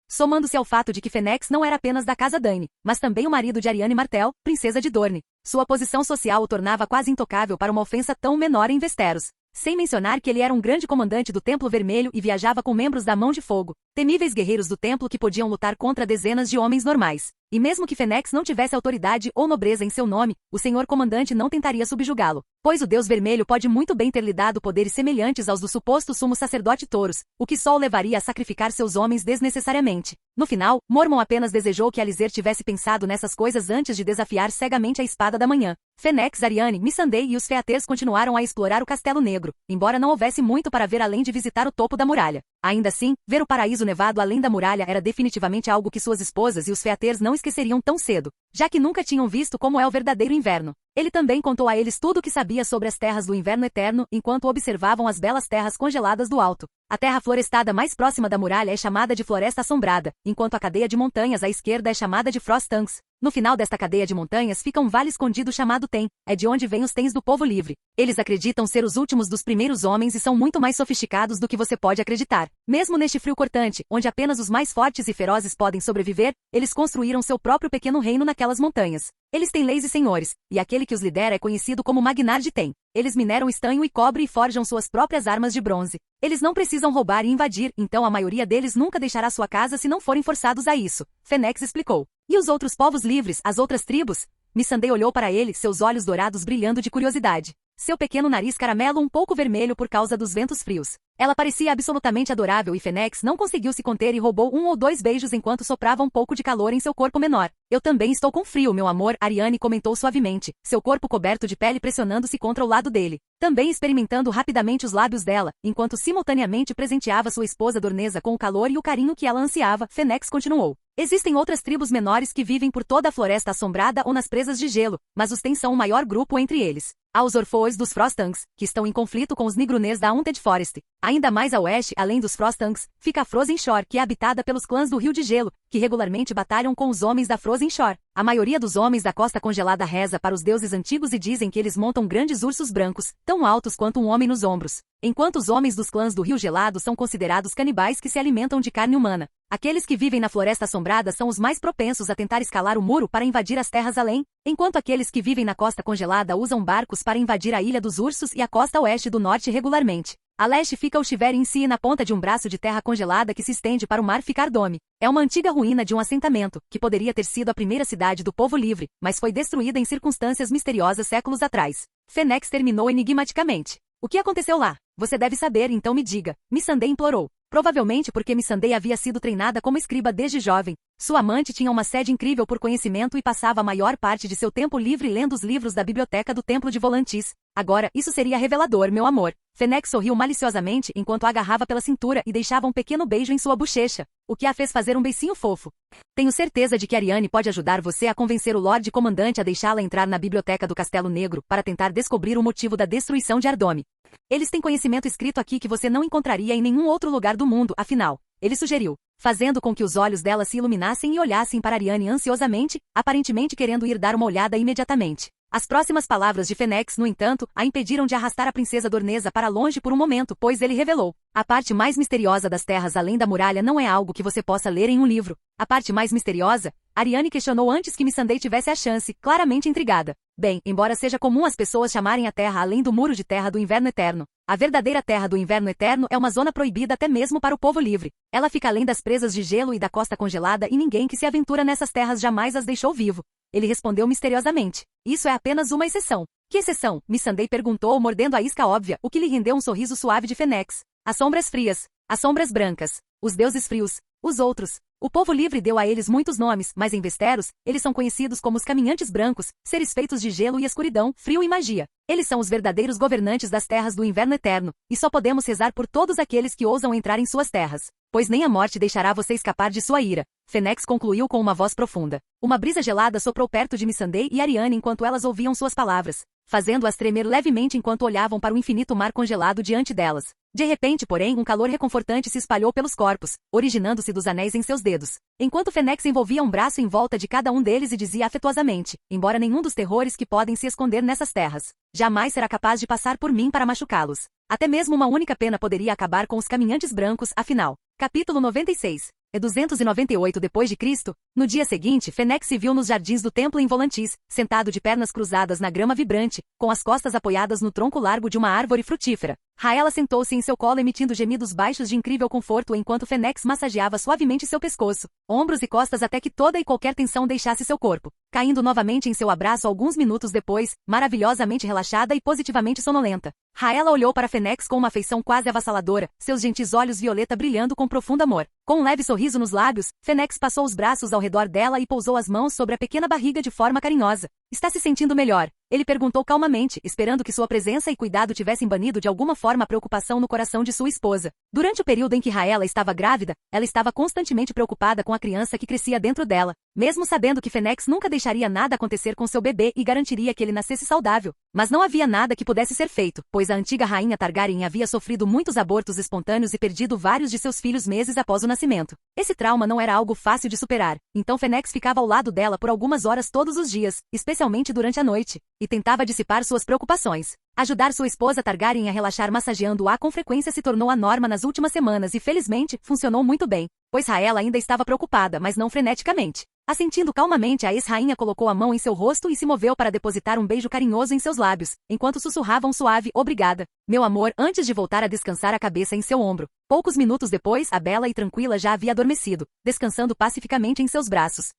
Somando-se ao fato de que Fênix não era apenas da casa Dany, mas também o marido de Ariane Martell, princesa de Dorne. Sua posição social o tornava quase intocável para uma ofensa tão menor em Westeros. Sem mencionar que ele era um grande comandante do Templo Vermelho e viajava com membros da Mão de Fogo, temíveis guerreiros do templo que podiam lutar contra dezenas de homens normais. E mesmo que Fênix não tivesse autoridade ou nobreza em seu nome, o senhor comandante não tentaria subjugá-lo, pois o Deus Vermelho pode muito bem ter lhe dado poderes semelhantes aos do suposto sumo sacerdote Taurus, o que só o levaria a sacrificar seus homens desnecessariamente. No final, Mormon apenas desejou que Alizer tivesse pensado nessas coisas antes de desafiar cegamente a espada da manhã. Fênix, Ariane, Missandei e os Featers continuaram a explorar o Castelo Negro, embora não houvesse muito para ver além de visitar o topo da muralha. Ainda assim, ver o paraíso nevado além da muralha era definitivamente algo que suas esposas e os Featers não esqueceriam tão cedo, já que nunca tinham visto como é o verdadeiro inverno. Ele também contou a eles tudo o que sabia sobre as terras do inverno eterno enquanto observavam as belas terras congeladas do alto. A terra florestada mais próxima da muralha é chamada de Floresta Assombrada, enquanto a cadeia de montanhas à esquerda é chamada de Frost Tongues. No final desta cadeia de montanhas fica um vale escondido chamado Ten, é de onde vêm os Tens do povo livre. Eles acreditam ser os últimos dos primeiros homens e são muito mais sofisticados do que você pode acreditar. Mesmo neste frio cortante, onde apenas os mais fortes e ferozes podem sobreviver, eles construíram seu próprio pequeno reino naquelas montanhas. Eles têm leis e senhores, e aquele que os lidera é conhecido como Magnar de Ten. Eles mineram estanho e cobre e forjam suas próprias armas de bronze. Eles não precisam roubar e invadir, então a maioria deles nunca deixará sua casa se não forem forçados a isso, Fênix explicou. E os outros povos livres, as outras tribos? Missandei olhou para ele, seus olhos dourados brilhando de curiosidade. Seu pequeno nariz caramelo um pouco vermelho por causa dos ventos frios. Ela parecia absolutamente adorável e Fênix não conseguiu se conter e roubou 1 ou 2 beijos enquanto soprava um pouco de calor em seu corpo menor. Eu também estou com frio, meu amor, Ariane comentou suavemente, seu corpo coberto de pele pressionando-se contra o lado dele. Também experimentando rapidamente os lábios dela, enquanto simultaneamente presenteava sua esposa Dorneza com o calor e o carinho que ela ansiava, Fênix continuou. Existem outras tribos menores que vivem por toda a Floresta Assombrada ou nas presas de gelo, mas os Tens são o maior grupo entre eles. Há os Orfoes dos Frostangs, que estão em conflito com os Nigrunês da Haunted Forest. Ainda mais a oeste, além dos Frostangs, fica a Frozen Shore, que é habitada pelos clãs do Rio de Gelo, que regularmente batalham com os homens da Frozen Shore. A maioria dos homens da Costa Congelada reza para os deuses antigos e dizem que eles montam grandes ursos brancos, tão altos quanto um homem nos ombros. Enquanto os homens dos clãs do Rio Gelado são considerados canibais que se alimentam de carne humana. Aqueles que vivem na Floresta Assombrada são os mais propensos a tentar escalar o muro para invadir as terras além, enquanto aqueles que vivem na Costa Congelada usam barcos para invadir a Ilha dos Ursos e a costa oeste do norte regularmente. A leste fica o Shiver em si na ponta de um braço de terra congelada que se estende para o mar Ficar Dome. É uma antiga ruína de um assentamento, que poderia ter sido a primeira cidade do povo livre, mas foi destruída em circunstâncias misteriosas séculos atrás. Fênix terminou enigmaticamente. O que aconteceu lá? Você deve saber, então me diga. Missandei implorou. Provavelmente porque Missandei havia sido treinada como escriba desde jovem. Sua amante tinha uma sede incrível por conhecimento e passava a maior parte de seu tempo livre lendo os livros da biblioteca do Templo de Volantis. Agora, isso seria revelador, meu amor. Fênix sorriu maliciosamente enquanto a agarrava pela cintura e deixava um pequeno beijo em sua bochecha, o que a fez fazer um beicinho fofo. Tenho certeza de que Ariane pode ajudar você a convencer o Lorde Comandante a deixá-la entrar na biblioteca do Castelo Negro para tentar descobrir o motivo da destruição de Ardome. Eles têm conhecimento escrito aqui que você não encontraria em nenhum outro lugar do mundo, afinal, ele sugeriu, fazendo com que os olhos dela se iluminassem e olhassem para Ariane ansiosamente, aparentemente querendo ir dar uma olhada imediatamente. As próximas palavras de Fênix, no entanto, a impediram de arrastar a princesa Dorneza para longe por um momento, pois ele revelou. A parte mais misteriosa das terras além da muralha não é algo que você possa ler em um livro. A parte mais misteriosa? Ariane questionou antes que Missandei tivesse a chance, claramente intrigada. Bem, embora seja comum as pessoas chamarem a terra além do muro de terra do inverno eterno, a verdadeira terra do inverno eterno é uma zona proibida até mesmo para o povo livre. Ela fica além das presas de gelo e da costa congelada e ninguém que se aventura nessas terras jamais as deixou vivo. Ele respondeu misteriosamente. Isso é apenas uma exceção. Que exceção? Missandei perguntou, mordendo a isca óbvia, o que lhe rendeu um sorriso suave de Fênix. As sombras frias. As sombras brancas. Os deuses frios. Os outros. O povo livre deu a eles muitos nomes, mas em Westeros, eles são conhecidos como os caminhantes brancos, seres feitos de gelo e escuridão, frio e magia. Eles são os verdadeiros governantes das terras do inverno eterno, e só podemos rezar por todos aqueles que ousam entrar em suas terras. Pois nem a morte deixará você escapar de sua ira. Fênix concluiu com uma voz profunda. Uma brisa gelada soprou perto de Missandei e Ariane enquanto elas ouviam suas palavras, fazendo-as tremer levemente enquanto olhavam para o infinito mar congelado diante delas. De repente, porém, um calor reconfortante se espalhou pelos corpos, originando-se dos anéis em seus dedos. Enquanto Fênix envolvia um braço em volta de cada um deles e dizia afetuosamente, embora nenhum dos terrores que podem se esconder nessas terras, jamais será capaz de passar por mim para machucá-los. Até mesmo uma única pena poderia acabar com os caminhantes brancos, afinal. Capítulo 96. É 298 depois de Cristo. No dia seguinte, Fênix se viu nos jardins do templo em Volantis, sentado de pernas cruzadas na grama vibrante, com as costas apoiadas no tronco largo de uma árvore frutífera. Rhaella sentou-se em seu colo emitindo gemidos baixos de incrível conforto enquanto Fênix massageava suavemente seu pescoço, ombros e costas até que toda e qualquer tensão deixasse seu corpo, caindo novamente em seu abraço alguns minutos depois, maravilhosamente relaxada e positivamente sonolenta. Rhaella olhou para Fênix com uma afeição quase avassaladora, seus gentis olhos violeta brilhando com profundo amor. Com um leve sorriso nos lábios, Fênix passou os braços ao redor dela e pousou as mãos sobre a pequena barriga de forma carinhosa. Está se sentindo melhor? Ele perguntou calmamente, esperando que sua presença e cuidado tivessem banido de alguma forma a preocupação no coração de sua esposa. Durante o período em que Rhaella estava grávida, ela estava constantemente preocupada com a criança que crescia dentro dela, mesmo sabendo que Fênix nunca deixaria nada acontecer com seu bebê e garantiria que ele nascesse saudável. Mas não havia nada que pudesse ser feito, pois a antiga rainha Targaryen havia sofrido muitos abortos espontâneos e perdido vários de seus filhos meses após o nascimento. Esse trauma não era algo fácil de superar, então Fênix ficava ao lado dela por algumas horas todos os dias, especialmente durante a noite, e tentava dissipar suas preocupações. Ajudar sua esposa Targaryen a relaxar massageando-a com frequência se tornou a norma nas últimas semanas e felizmente, funcionou muito bem, pois Rhaella ainda estava preocupada, mas não freneticamente. Assentindo calmamente, a ex-rainha colocou a mão em seu rosto e se moveu para depositar um beijo carinhoso em seus lábios, enquanto sussurrava um suave "obrigada, meu amor", antes de voltar a descansar a cabeça em seu ombro. Poucos minutos depois, a bela e tranquila já havia adormecido, descansando pacificamente em seus braços.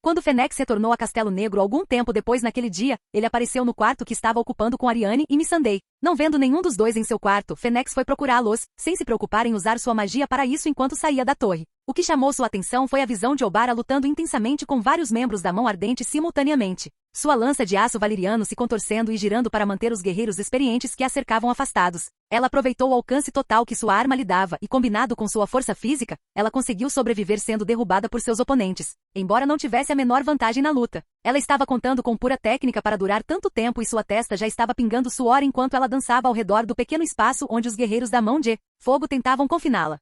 Quando Fênix retornou a Castelo Negro algum tempo depois naquele dia, ele apareceu no quarto que estava ocupando com Aryane e Missandei. Não vendo nenhum dos dois em seu quarto, Fênix foi procurá-los, sem se preocupar em usar sua magia para isso enquanto saía da torre. O que chamou sua atenção foi a visão de Obara lutando intensamente com vários membros da Mão Ardente simultaneamente. Sua lança de aço valeriano se contorcendo e girando para manter os guerreiros experientes que a cercavam afastados. Ela aproveitou o alcance total que sua arma lhe dava e, combinado com sua força física, ela conseguiu sobreviver sendo derrubada por seus oponentes, embora não tivesse a menor vantagem na luta. Ela estava contando com pura técnica para durar tanto tempo e sua testa já estava pingando suor enquanto ela dançava ao redor do pequeno espaço onde os guerreiros da Mão de Fogo tentavam confiná-la.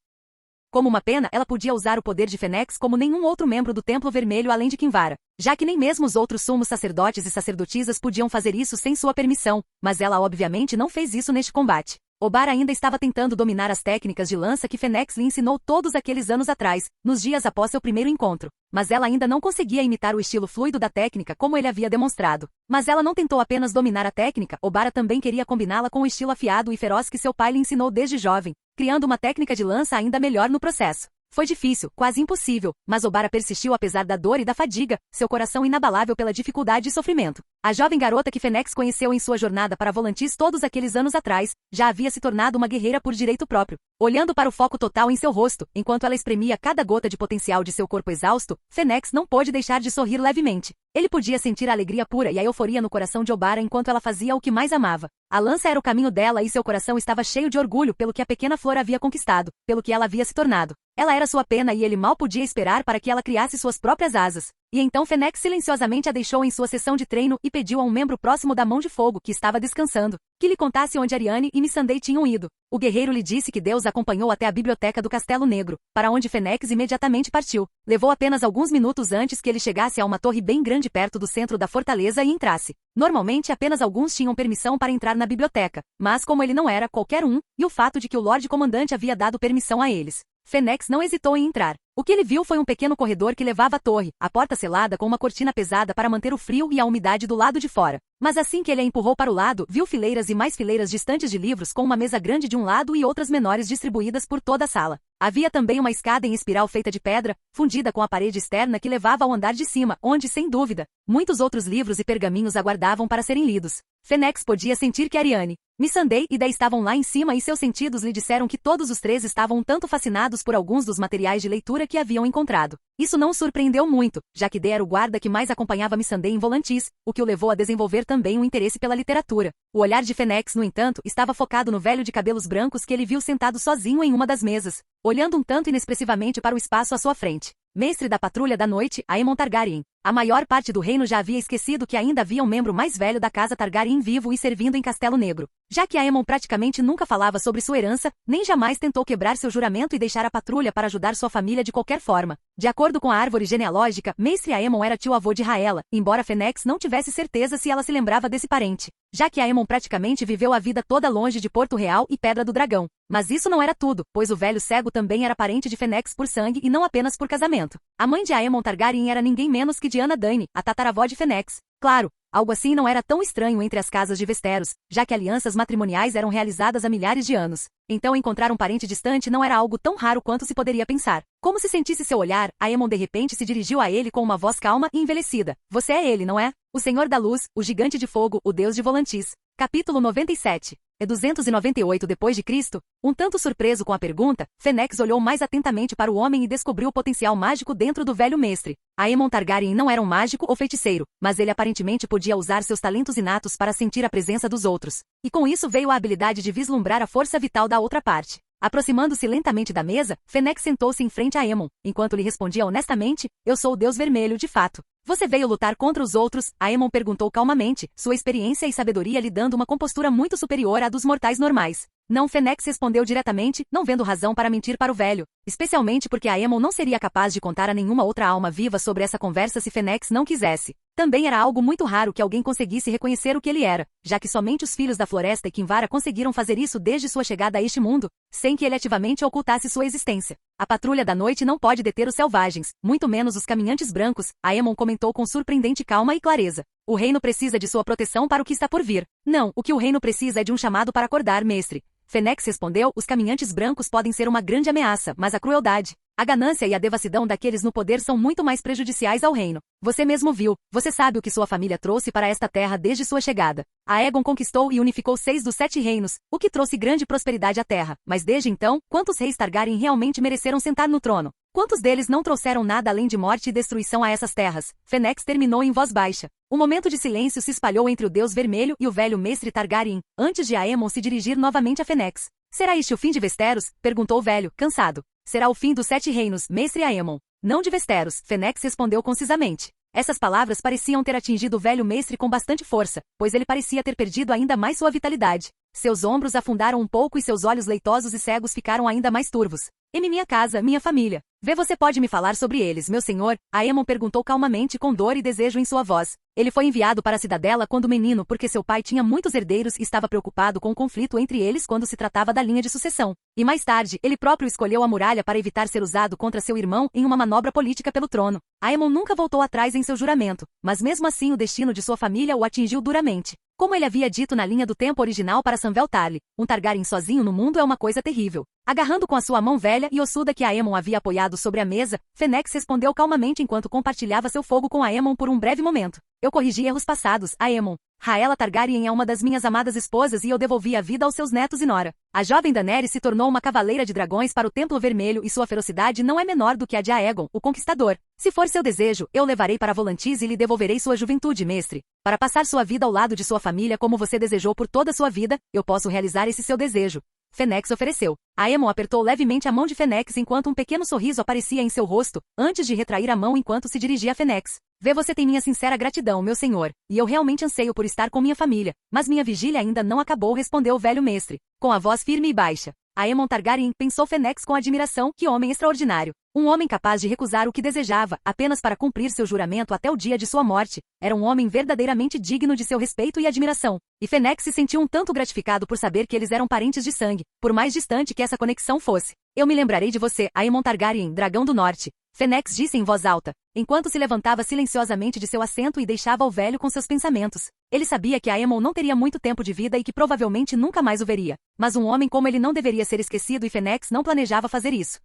Como uma pena, ela podia usar o poder de Fênix como nenhum outro membro do Templo Vermelho além de Kinvara, já que nem mesmo os outros sumos sacerdotes e sacerdotisas podiam fazer isso sem sua permissão, mas ela obviamente não fez isso neste combate. Obara ainda estava tentando dominar as técnicas de lança que Fênix lhe ensinou todos aqueles anos atrás, nos dias após seu primeiro encontro. Mas ela ainda não conseguia imitar o estilo fluido da técnica como ele havia demonstrado. Mas ela não tentou apenas dominar a técnica, Obara também queria combiná-la com o estilo afiado e feroz que seu pai lhe ensinou desde jovem, criando uma técnica de lança ainda melhor no processo. Foi difícil, quase impossível, mas Obara persistiu apesar da dor e da fadiga, seu coração inabalável pela dificuldade e sofrimento. A jovem garota que Fênix conheceu em sua jornada para Volantis todos aqueles anos atrás, já havia se tornado uma guerreira por direito próprio. Olhando para o foco total em seu rosto, enquanto ela espremia cada gota de potencial de seu corpo exausto, Fênix não pôde deixar de sorrir levemente. Ele podia sentir a alegria pura e a euforia no coração de Obara enquanto ela fazia o que mais amava. A lança era o caminho dela e seu coração estava cheio de orgulho pelo que a pequena flor havia conquistado, pelo que ela havia se tornado. Ela era sua pena e ele mal podia esperar para que ela criasse suas próprias asas. E então Fênix silenciosamente a deixou em sua sessão de treino e pediu a um membro próximo da Mão de Fogo, que estava descansando, que lhe contasse onde Aryane e Missandei tinham ido. O guerreiro lhe disse que Deus acompanhou até a biblioteca do Castelo Negro, para onde Fênix imediatamente partiu. Levou apenas alguns minutos antes que ele chegasse a uma torre bem grande perto do centro da fortaleza e entrasse. Normalmente apenas alguns tinham permissão para entrar na biblioteca, mas como ele não era qualquer um, e o fato de que o Lorde Comandante havia dado permissão a eles, Fênix não hesitou em entrar. O que ele viu foi um pequeno corredor que levava à torre, a porta selada com uma cortina pesada para manter o frio e a umidade do lado de fora. Mas assim que ele a empurrou para o lado, viu fileiras e mais fileiras distantes de livros com uma mesa grande de um lado e outras menores distribuídas por toda a sala. Havia também uma escada em espiral feita de pedra, fundida com a parede externa que levava ao andar de cima, onde, sem dúvida, muitos outros livros e pergaminhos aguardavam para serem lidos. Fênix podia sentir que Aryane, Missandei e Dai estavam lá em cima e seus sentidos lhe disseram que todos os três estavam um tanto fascinados por alguns dos materiais de leitura que haviam encontrado. Isso não o surpreendeu muito, já que Dai era o guarda que mais acompanhava Missandei em Volantis, o que o levou a desenvolver também um interesse pela literatura. O olhar de Fênix, no entanto, estava focado no velho de cabelos brancos que ele viu sentado sozinho em uma das mesas, olhando um tanto inexpressivamente para o espaço à sua frente. Mestre da Patrulha da Noite, Aemon Targaryen. A maior parte do reino já havia esquecido que ainda havia um membro mais velho da casa Targaryen vivo e servindo em Castelo Negro. Já que Aemon praticamente nunca falava sobre sua herança, nem jamais tentou quebrar seu juramento e deixar a patrulha para ajudar sua família de qualquer forma. De acordo com a árvore genealógica, Mestre Aemon era tio-avô de Rhaella, embora Fênix não tivesse certeza se ela se lembrava desse parente, já que Aemon praticamente viveu a vida toda longe de Porto Real e Pedra do Dragão. Mas isso não era tudo, pois o velho cego também era parente de Fênix por sangue e não apenas por casamento. A mãe de Aemon Targaryen era ninguém menos que Diana Dany, a tataravó de Fênix. Claro, Algo assim não era tão estranho entre as casas de Westeros, já que alianças matrimoniais eram realizadas há milhares de anos. Então encontrar um parente distante não era algo tão raro quanto se poderia pensar. Como se sentisse seu olhar, Aemon de repente se dirigiu a ele com uma voz calma e envelhecida. Você é ele, não é? O Senhor da Luz, o Gigante de Fogo, o Deus de Volantis. Capítulo 97. É 298 depois de Cristo? Um tanto surpreso com a pergunta, Fênix olhou mais atentamente para o homem e descobriu o potencial mágico dentro do velho mestre. Aemon Targaryen não era um mágico ou feiticeiro, mas ele aparentemente podia usar seus talentos inatos para sentir a presença dos outros. E com isso veio a habilidade de vislumbrar a força vital da outra parte. Aproximando-se lentamente da mesa, Fênix sentou-se em frente a Aemon, enquanto lhe respondia honestamente, eu sou o Deus Vermelho de fato. Você veio lutar contra os outros? Aemon perguntou calmamente, sua experiência e sabedoria lhe dando uma compostura muito superior à dos mortais normais. Não, Fênix respondeu diretamente, não vendo razão para mentir para o velho, especialmente porque Aemon não seria capaz de contar a nenhuma outra alma viva sobre essa conversa se Fênix não quisesse. Também era algo muito raro que alguém conseguisse reconhecer o que ele era, já que somente os filhos da floresta e Kinvara conseguiram fazer isso desde sua chegada a este mundo, sem que ele ativamente ocultasse sua existência. A patrulha da noite não pode deter os selvagens, muito menos os caminhantes brancos, Aemon comentou com surpreendente calma e clareza. O reino precisa de sua proteção para o que está por vir. Não, o que o reino precisa é de um chamado para acordar, mestre. Fênix respondeu, os caminhantes brancos podem ser uma grande ameaça, mas a crueldade, a ganância e a devassidão daqueles no poder são muito mais prejudiciais ao reino. Você mesmo viu, você sabe o que sua família trouxe para esta terra desde sua chegada. Aegon conquistou e unificou 6 dos 7 reinos, o que trouxe grande prosperidade à terra. Mas desde então, quantos reis Targaryen realmente mereceram sentar no trono? Quantos deles não trouxeram nada além de morte e destruição a essas terras? Fênix terminou em voz baixa. Um momento de silêncio se espalhou entre o Deus Vermelho e o velho mestre Targaryen, antes de Aemon se dirigir novamente a Fênix. Será este o fim de Westeros? Perguntou o velho, cansado. Será o fim dos 7 reinos, mestre Aemon. Não de Westeros, Fênix respondeu concisamente. Essas palavras pareciam ter atingido o velho mestre com bastante força, pois ele parecia ter perdido ainda mais sua vitalidade. Seus ombros afundaram um pouco e seus olhos leitosos e cegos ficaram ainda mais turvos. Minha casa, minha família. Você pode me falar sobre eles, meu senhor? Aemon perguntou calmamente com dor e desejo em sua voz. Ele foi enviado para a cidadela quando menino porque seu pai tinha muitos herdeiros e estava preocupado com o conflito entre eles quando se tratava da linha de sucessão. E mais tarde, ele próprio escolheu a muralha para evitar ser usado contra seu irmão em uma manobra política pelo trono. Aemon nunca voltou atrás em seu juramento, mas mesmo assim o destino de sua família o atingiu duramente. Como ele havia dito na linha do tempo original para Samwell Tarly, um Targaryen sozinho no mundo é uma coisa terrível. Agarrando com a sua mão velha e ossuda que Aemon havia apoiado sobre a mesa, Fênix respondeu calmamente enquanto compartilhava seu fogo com Aemon por um breve momento. Eu corrigi erros passados, Aemon. Rhaella Targaryen é uma das minhas amadas esposas e eu devolvi a vida aos seus netos e nora. A jovem Daenerys se tornou uma cavaleira de dragões para o Templo Vermelho e sua ferocidade não é menor do que a de Aegon, o Conquistador. Se for seu desejo, eu levarei para Volantis e lhe devolverei sua juventude, mestre. Para passar sua vida ao lado de sua família como você desejou por toda a sua vida, eu posso realizar esse seu desejo. Fênix ofereceu. Aemon apertou levemente a mão de Fênix enquanto um pequeno sorriso aparecia em seu rosto, antes de retrair a mão enquanto se dirigia a Fênix. Você tem minha sincera gratidão, meu senhor, e eu realmente anseio por estar com minha família, mas minha vigília ainda não acabou, respondeu o velho mestre, com a voz firme e baixa. Aemon Targaryen pensou Fênix com admiração, que homem extraordinário. Um homem capaz de recusar o que desejava, apenas para cumprir seu juramento até o dia de sua morte. Era um homem verdadeiramente digno de seu respeito e admiração. E Fênix se sentiu um tanto gratificado por saber que eles eram parentes de sangue, por mais distante que essa conexão fosse. Eu me lembrarei de você, Aemon Targaryen, Dragão do Norte. Fênix disse em voz alta, enquanto se levantava silenciosamente de seu assento e deixava o velho com seus pensamentos. Ele sabia que Aemon não teria muito tempo de vida e que provavelmente nunca mais o veria. Mas um homem como ele não deveria ser esquecido e Fênix não planejava fazer isso.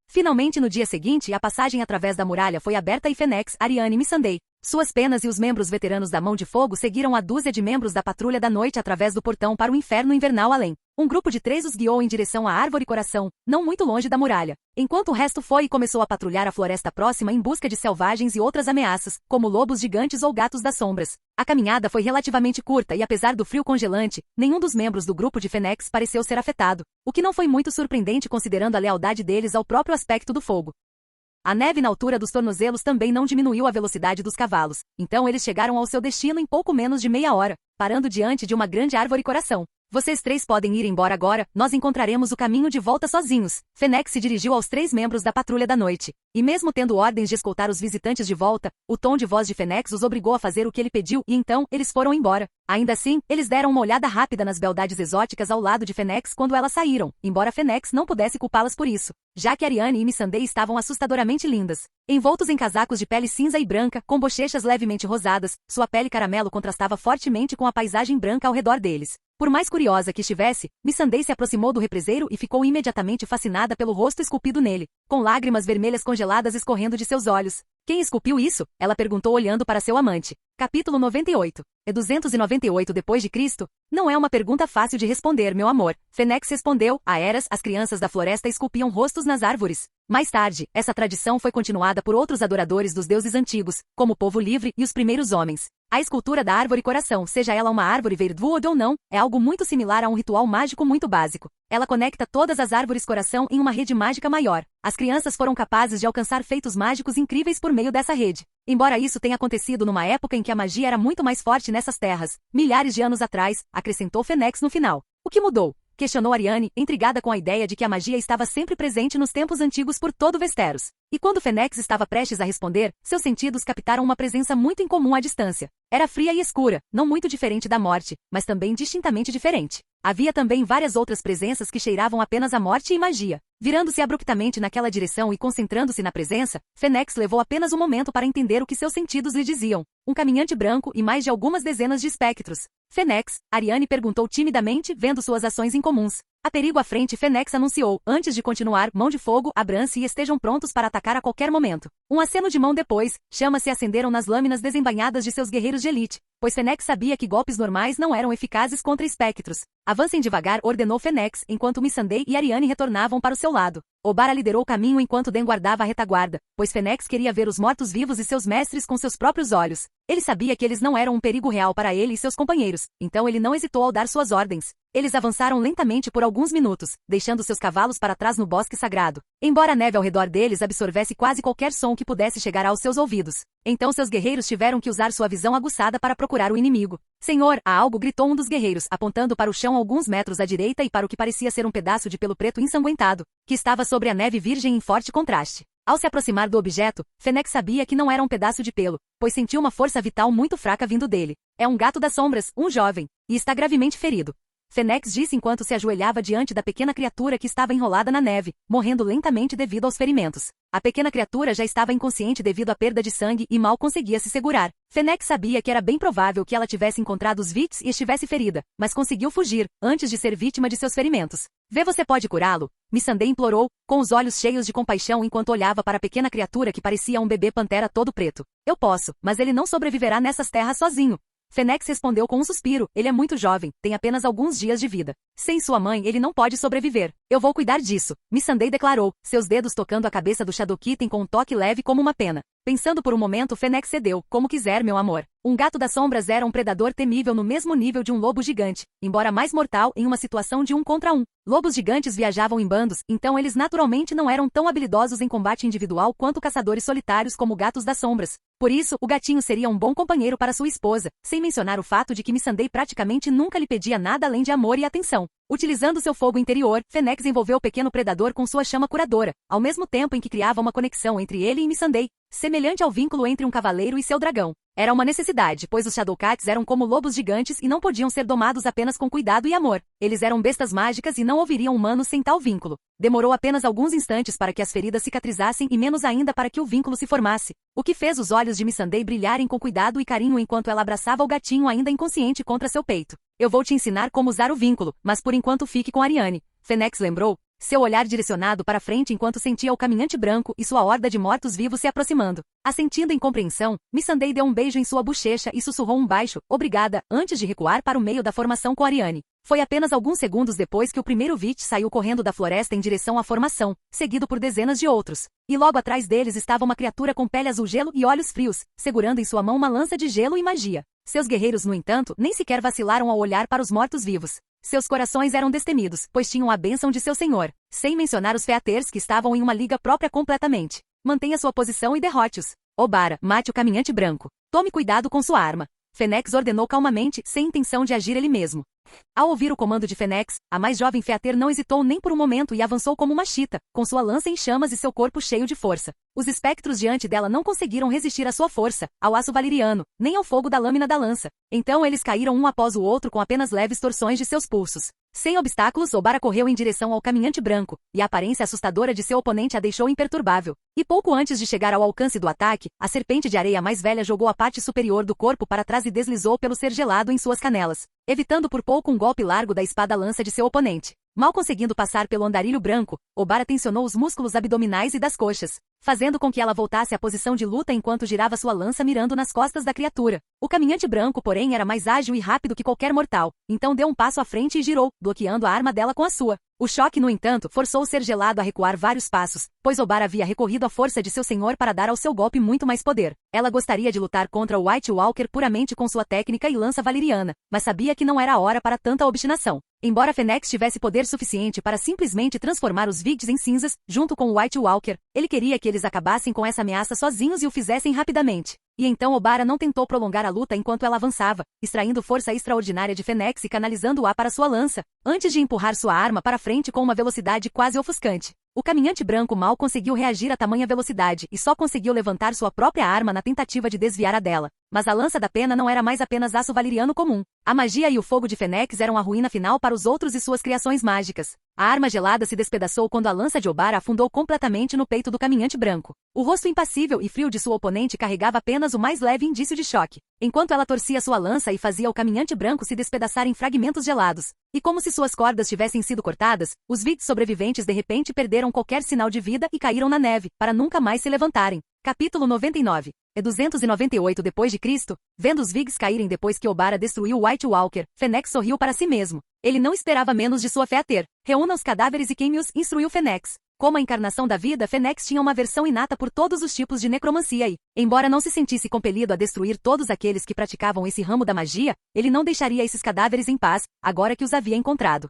Finalmente no dia seguinte, a passagem através da muralha foi aberta e Fênix, Aryane e Missandei, suas penas e os membros veteranos da Mão de Fogo seguiram a dúzia de membros da Patrulha da Noite através do portão para o inferno invernal além. Um grupo de 3 os guiou em direção à Árvore Coração, não muito longe da muralha, enquanto o resto foi e começou a patrulhar a floresta próxima em busca de selvagens e outras ameaças, como lobos gigantes ou gatos das sombras. A caminhada foi relativamente curta e apesar do frio congelante, nenhum dos membros do grupo de Fênix pareceu ser afetado, o que não foi muito surpreendente considerando a lealdade deles ao próprio aspecto do fogo. A neve na altura dos tornozelos também não diminuiu a velocidade dos cavalos, então eles chegaram ao seu destino em pouco menos de meia hora, parando diante de uma grande árvore coração. Vocês três podem ir embora agora, nós encontraremos o caminho de volta sozinhos. Fennec se dirigiu aos 3 membros da patrulha da noite. E mesmo tendo ordens de escoltar os visitantes de volta, o tom de voz de Fennec os obrigou a fazer o que ele pediu e então eles foram embora. Ainda assim, eles deram uma olhada rápida nas beldades exóticas ao lado de Fennec quando elas saíram, embora Fennec não pudesse culpá-las por isso, já que Ariane e Missandei estavam assustadoramente lindas. Envoltos em casacos de pele cinza e branca, com bochechas levemente rosadas, sua pele caramelo contrastava fortemente com a paisagem branca ao redor deles. Por mais curiosa que estivesse, Missandei se aproximou do represeiro e ficou imediatamente fascinada pelo rosto esculpido nele, com lágrimas vermelhas congeladas escorrendo de seus olhos. Quem esculpiu isso? Ela perguntou olhando para seu amante. Capítulo 98. É 298 depois de Cristo? Não é uma pergunta fácil de responder, meu amor. Fennec respondeu. Há eras, as crianças da floresta esculpiam rostos nas árvores. Mais tarde, essa tradição foi continuada por outros adoradores dos deuses antigos, como o povo livre e os primeiros homens. A escultura da árvore coração, seja ela uma árvore verdwood ou não, é algo muito similar a um ritual mágico muito básico. Ela conecta todas as árvores coração em uma rede mágica maior. As crianças foram capazes de alcançar feitos mágicos incríveis por meio dessa rede. Embora isso tenha acontecido numa época em que a magia era muito mais forte nessas terras, milhares de anos atrás, acrescentou Fennec no final. O que mudou? Questionou Ariane, intrigada com a ideia de que a magia estava sempre presente nos tempos antigos por todo Westeros. E quando Fennec estava prestes a responder, seus sentidos captaram uma presença muito incomum à distância. Era fria e escura, não muito diferente da morte, mas também distintamente diferente. Havia também várias outras presenças que cheiravam apenas a morte e magia. Virando-se abruptamente naquela direção e concentrando-se na presença, Fennec levou apenas um momento para entender o que seus sentidos lhe diziam. Um caminhante branco e mais de algumas dezenas de espectros. Fennec, Ariane perguntou timidamente, vendo suas ações incomuns. A perigo à frente, Fennec anunciou, antes de continuar, mão de fogo, abram-se e estejam prontos para atacar a qualquer momento. Um aceno de mão depois, chamas se acenderam nas lâminas desembainhadas de seus guerreiros de elite, pois Fennec sabia que golpes normais não eram eficazes contra espectros. Avancem devagar, ordenou Fennec, enquanto Missandei e Ariane retornavam para o seu lado. Obara liderou o caminho enquanto Den guardava a retaguarda, pois Fennec queria ver os mortos-vivos e seus mestres com seus próprios olhos. Ele sabia que eles não eram um perigo real para ele e seus companheiros, então ele não hesitou ao dar suas ordens. Eles avançaram lentamente por alguns minutos, deixando seus cavalos para trás no bosque sagrado. Embora a neve ao redor deles absorvesse quase qualquer som que pudesse chegar aos seus ouvidos. Então seus guerreiros tiveram que usar sua visão aguçada para procurar o inimigo. Senhor, há algo, gritou um dos guerreiros, apontando para o chão alguns metros à direita e para o que parecia ser um pedaço de pelo preto ensanguentado, que estava sobre a neve virgem em forte contraste. Ao se aproximar do objeto, Fennec sabia que não era um pedaço de pelo, pois sentiu uma força vital muito fraca vindo dele. É um gato das sombras, um jovem, e está gravemente ferido. Fennec disse enquanto se ajoelhava diante da pequena criatura que estava enrolada na neve, morrendo lentamente devido aos ferimentos. A pequena criatura já estava inconsciente devido à perda de sangue e mal conseguia se segurar. Fennec sabia que era bem provável que ela tivesse encontrado os Vits e estivesse ferida, mas conseguiu fugir, antes de ser vítima de seus ferimentos. Vê, você pode curá-lo? Missandei implorou, com os olhos cheios de compaixão enquanto olhava para a pequena criatura que parecia um bebê pantera todo preto. Eu posso, mas ele não sobreviverá nessas terras sozinho. Fennec respondeu com um suspiro, ele é muito jovem, tem apenas alguns dias de vida. Sem sua mãe ele não pode sobreviver. Eu vou cuidar disso, Missandei declarou, seus dedos tocando a cabeça do Shadow Kitten com um toque leve como uma pena. Pensando por um momento, Fennec cedeu, como quiser, meu amor. Um gato das sombras era um predador temível no mesmo nível de um lobo gigante, embora mais mortal em uma situação de 1 contra 1. Lobos gigantes viajavam em bandos, então eles naturalmente não eram tão habilidosos em combate individual quanto caçadores solitários como gatos das sombras. Por isso, o gatinho seria um bom companheiro para sua esposa, sem mencionar o fato de que Missandei praticamente nunca lhe pedia nada além de amor e atenção. Utilizando seu fogo interior, Fennec envolveu o pequeno predador com sua chama curadora, ao mesmo tempo em que criava uma conexão entre ele e Missandei, semelhante ao vínculo entre um cavaleiro e seu dragão. Era uma necessidade, pois os Shadowcats eram como lobos gigantes e não podiam ser domados apenas com cuidado e amor. Eles eram bestas mágicas e não ouviriam humanos sem tal vínculo. Demorou apenas alguns instantes para que as feridas cicatrizassem e menos ainda para que o vínculo se formasse, o que fez os olhos de Missandei brilharem com cuidado e carinho enquanto ela abraçava o gatinho ainda inconsciente contra seu peito. Eu vou te ensinar como usar o vínculo, mas por enquanto fique com Ariane, Fennec lembrou, seu olhar direcionado para frente enquanto sentia o caminhante branco e sua horda de mortos-vivos se aproximando. Assentindo em compreensão, Missandei deu um beijo em sua bochecha e sussurrou um baixo, obrigada, antes de recuar para o meio da formação com Ariane. Foi apenas alguns segundos depois que o primeiro Vit saiu correndo da floresta em direção à formação, seguido por dezenas de outros. E logo atrás deles estava uma criatura com pele azul gelo e olhos frios, segurando em sua mão uma lança de gelo e magia. Seus guerreiros, no entanto, nem sequer vacilaram ao olhar para os mortos-vivos. Seus corações eram destemidos, pois tinham a bênção de seu senhor, sem mencionar os Featers que estavam em uma liga própria completamente. Mantenha sua posição e derrote-os. Obara, mate o caminhante branco. Tome cuidado com sua arma. Fênix ordenou calmamente, sem intenção de agir ele mesmo. Ao ouvir o comando de Fênix, a mais jovem Feater não hesitou nem por um momento e avançou como uma chita, com sua lança em chamas e seu corpo cheio de força. Os espectros diante dela não conseguiram resistir à sua força, ao aço valeriano, nem ao fogo da lâmina da lança. Então eles caíram um após o outro com apenas leves torções de seus pulsos. Sem obstáculos, Obara correu em direção ao caminhante branco, e a aparência assustadora de seu oponente a deixou imperturbável. E pouco antes de chegar ao alcance do ataque, a serpente de areia mais velha jogou a parte superior do corpo para trás e deslizou pelo ser gelado em suas canelas, evitando por pouco um golpe largo da espada-lança de seu oponente. Mal conseguindo passar pelo andarilho branco, Obara tensionou os músculos abdominais e das coxas, fazendo com que ela voltasse à posição de luta enquanto girava sua lança mirando nas costas da criatura. O caminhante branco, porém, era mais ágil e rápido que qualquer mortal, então deu um passo à frente e girou, bloqueando a arma dela com a sua. O choque, no entanto, forçou o ser gelado a recuar vários passos, pois Obara havia recorrido à força de seu senhor para dar ao seu golpe muito mais poder. Ela gostaria de lutar contra o White Walker puramente com sua técnica e lança valeriana, mas sabia que não era a hora para tanta obstinação. Embora Fênix tivesse poder suficiente para simplesmente transformar os Vigds em cinzas, junto com o White Walker, ele queria que eles acabassem com essa ameaça sozinhos e o fizessem rapidamente. E então Obara não tentou prolongar a luta enquanto ela avançava, extraindo força extraordinária de Fênix e canalizando-a para sua lança, antes de empurrar sua arma para frente com uma velocidade quase ofuscante. O caminhante branco mal conseguiu reagir a tamanha velocidade e só conseguiu levantar sua própria arma na tentativa de desviar a dela. Mas a lança da pena não era mais apenas aço valeriano comum. A magia e o fogo de Fênix eram a ruína final para os outros e suas criações mágicas. A arma gelada se despedaçou quando a lança de Obara afundou completamente no peito do caminhante branco. O rosto impassível e frio de sua oponente carregava apenas o mais leve indício de choque, enquanto ela torcia sua lança e fazia o caminhante branco se despedaçar em fragmentos gelados. E como se suas cordas tivessem sido cortadas, os Vigds sobreviventes de repente perderam qualquer sinal de vida e caíram na neve, para nunca mais se levantarem. Capítulo 99. É 298 depois de Cristo, vendo os Vigds caírem depois que Obara destruiu White Walker, Fênix sorriu para si mesmo. Ele não esperava menos de sua Feater. Reúna os cadáveres e queime-os, instruiu Fênix. Como a encarnação da vida, Fênix tinha uma aversão inata por todos os tipos de necromancia e, embora não se sentisse compelido a destruir todos aqueles que praticavam esse ramo da magia, ele não deixaria esses cadáveres em paz, agora que os havia encontrado.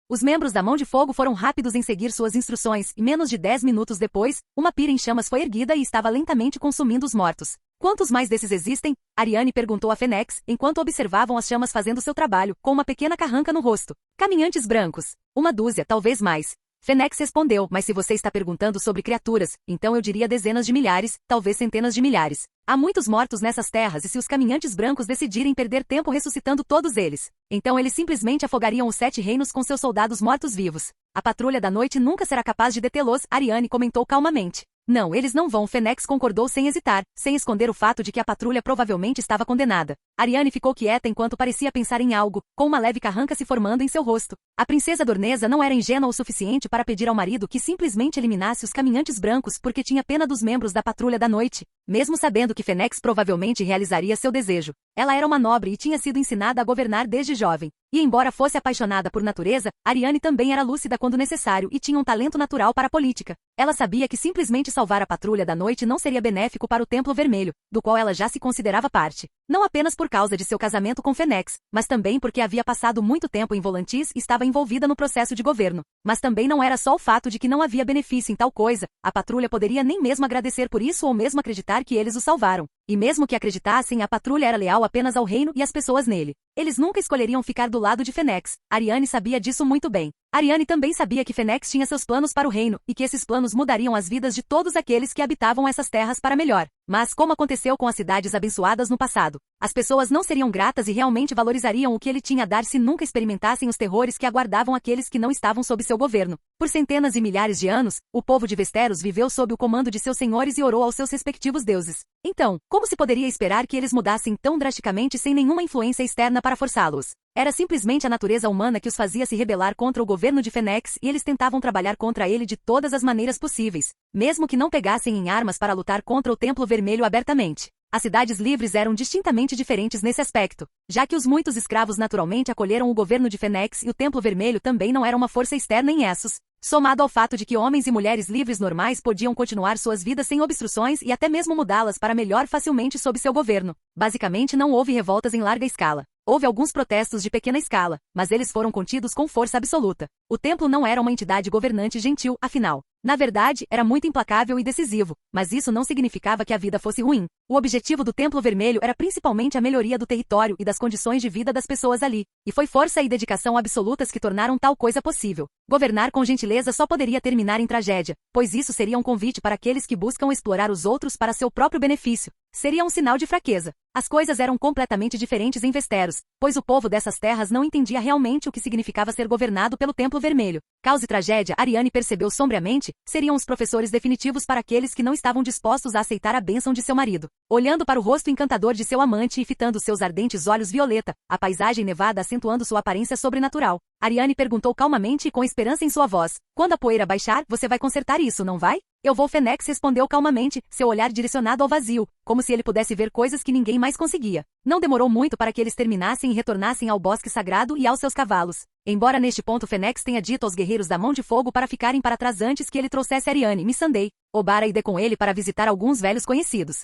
Os membros da Mão de Fogo foram rápidos em seguir suas instruções e menos de 10 minutos depois, uma pira em chamas foi erguida e estava lentamente consumindo os mortos. Quantos mais desses existem? Ariane perguntou a Fênix, enquanto observavam as chamas fazendo seu trabalho, com uma pequena carranca no rosto. Caminhantes brancos. Uma dúzia, talvez mais. Fênix respondeu, mas se você está perguntando sobre criaturas, então eu diria dezenas de milhares, talvez centenas de milhares. Há muitos mortos nessas terras e se os caminhantes brancos decidirem perder tempo ressuscitando todos eles, então eles simplesmente afogariam os 7 reinos com seus soldados mortos-vivos. A patrulha da noite nunca será capaz de detê-los, Ariane comentou calmamente. Não, eles não vão, Fênix concordou sem hesitar, sem esconder o fato de que a patrulha provavelmente estava condenada. Ariane ficou quieta enquanto parecia pensar em algo, com uma leve carranca se formando em seu rosto. A princesa Dorneza não era ingênua o suficiente para pedir ao marido que simplesmente eliminasse os caminhantes brancos porque tinha pena dos membros da patrulha da noite, mesmo sabendo que Fênix provavelmente realizaria seu desejo. Ela era uma nobre e tinha sido ensinada a governar desde jovem. E embora fosse apaixonada por natureza, Ariane também era lúcida quando necessário e tinha um talento natural para a política. Ela sabia que simplesmente salvar a patrulha da noite não seria benéfico para o Templo Vermelho, do qual ela já se considerava parte. Não apenas por causa de seu casamento com Fênix, mas também porque havia passado muito tempo em Volantis e estava envolvida no processo de governo. Mas também não era só o fato de que não havia benefício em tal coisa, a patrulha poderia nem mesmo agradecer por isso ou mesmo acreditar que eles o salvaram. E mesmo que acreditassem, a patrulha era leal apenas ao reino e às pessoas nele. Eles nunca escolheriam ficar do lado de Fênix. Ariane sabia disso muito bem. Ariane também sabia que Fênix tinha seus planos para o reino, e que esses planos mudariam as vidas de todos aqueles que habitavam essas terras para melhor. Mas como aconteceu com as cidades abençoadas no passado, as pessoas não seriam gratas e realmente valorizariam o que ele tinha a dar se nunca experimentassem os terrores que aguardavam aqueles que não estavam sob seu governo. Por centenas e milhares de anos, o povo de Westeros viveu sob o comando de seus senhores e orou aos seus respectivos deuses. Então, como se poderia esperar que eles mudassem tão drasticamente sem nenhuma influência externa para forçá-los? Era simplesmente a natureza humana que os fazia se rebelar contra o governo de Fênix e eles tentavam trabalhar contra ele de todas as maneiras possíveis, mesmo que não pegassem em armas para lutar contra o Templo Vermelho abertamente. As cidades livres eram distintamente diferentes nesse aspecto, já que os muitos escravos naturalmente acolheram o governo de Fênix e o Templo Vermelho também não era uma força externa em Essos, somado ao fato de que homens e mulheres livres normais podiam continuar suas vidas sem obstruções e até mesmo mudá-las para melhor facilmente sob seu governo. Basicamente não houve revoltas em larga escala. Houve alguns protestos de pequena escala, mas eles foram contidos com força absoluta. O templo não era uma entidade governante gentil, afinal. Na verdade, era muito implacável e decisivo, mas isso não significava que a vida fosse ruim. O objetivo do Templo Vermelho era principalmente a melhoria do território e das condições de vida das pessoas ali, e foi força e dedicação absolutas que tornaram tal coisa possível. Governar com gentileza só poderia terminar em tragédia, pois isso seria um convite para aqueles que buscam explorar os outros para seu próprio benefício. Seria um sinal de fraqueza. As coisas eram completamente diferentes em Westeros, pois o povo dessas terras não entendia realmente o que significava ser governado pelo Templo Vermelho. Caos e tragédia, Arianne percebeu sombriamente, seriam os professores definitivos para aqueles que não estavam dispostos a aceitar a bênção de seu marido. Olhando para o rosto encantador de seu amante e fitando seus ardentes olhos violeta, a paisagem nevada acentuando sua aparência sobrenatural, Arianne perguntou calmamente e com esperança em sua voz: quando a poeira baixar, você vai consertar isso, não vai? Eu vou. Fênix respondeu calmamente, seu olhar direcionado ao vazio, como se ele pudesse ver coisas que ninguém mais conseguia. Não demorou muito para que eles terminassem e retornassem ao bosque sagrado e aos seus cavalos. Embora neste ponto Fênix tenha dito aos guerreiros da Mão de Fogo para ficarem para trás antes que ele trouxesse Arianne e Missandei, Obara ide com ele para visitar alguns velhos conhecidos.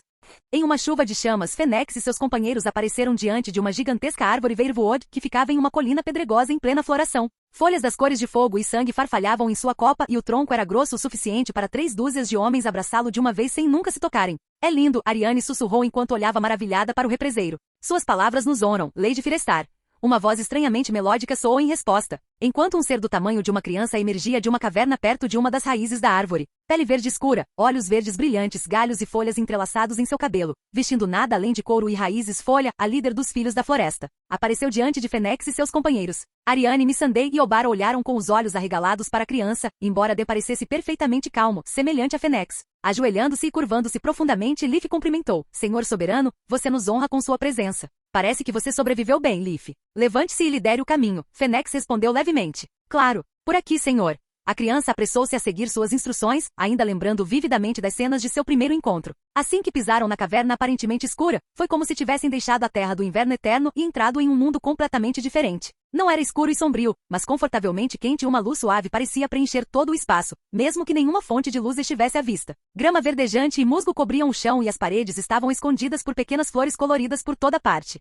Em uma chuva de chamas, Fênix e seus companheiros apareceram diante de uma gigantesca árvore Weirwood que ficava em uma colina pedregosa em plena floração. Folhas das cores de fogo e sangue farfalhavam em sua copa e o tronco era grosso o suficiente para 3 dúzias de homens abraçá-lo de uma vez sem nunca se tocarem. É lindo, Arianne sussurrou enquanto olhava maravilhada para o represeiro. Suas palavras nos honram, Lady Firestar. Uma voz estranhamente melódica soou em resposta, enquanto um ser do tamanho de uma criança emergia de uma caverna perto de uma das raízes da árvore. Pele verde escura, olhos verdes brilhantes, galhos e folhas entrelaçados em seu cabelo, vestindo nada além de couro e raízes. Folha, a líder dos Filhos da Floresta, apareceu diante de Fênix e seus companheiros. Arianne, Missandei e Obara olharam com os olhos arregalados para a criança, embora de parecesse perfeitamente calmo, semelhante a Fênix. Ajoelhando-se e curvando-se profundamente, Leaf cumprimentou. Senhor soberano, você nos honra com sua presença. Parece que você sobreviveu bem, Leaf. Levante-se e lidere o caminho. Fênix respondeu levemente. Claro, por aqui, senhor. A criança apressou-se a seguir suas instruções, ainda lembrando vividamente das cenas de seu primeiro encontro. Assim que pisaram na caverna aparentemente escura, foi como se tivessem deixado a terra do inverno eterno e entrado em um mundo completamente diferente. Não era escuro e sombrio, mas confortavelmente quente e uma luz suave parecia preencher todo o espaço, mesmo que nenhuma fonte de luz estivesse à vista. Grama verdejante e musgo cobriam o chão e as paredes estavam escondidas por pequenas flores coloridas por toda parte.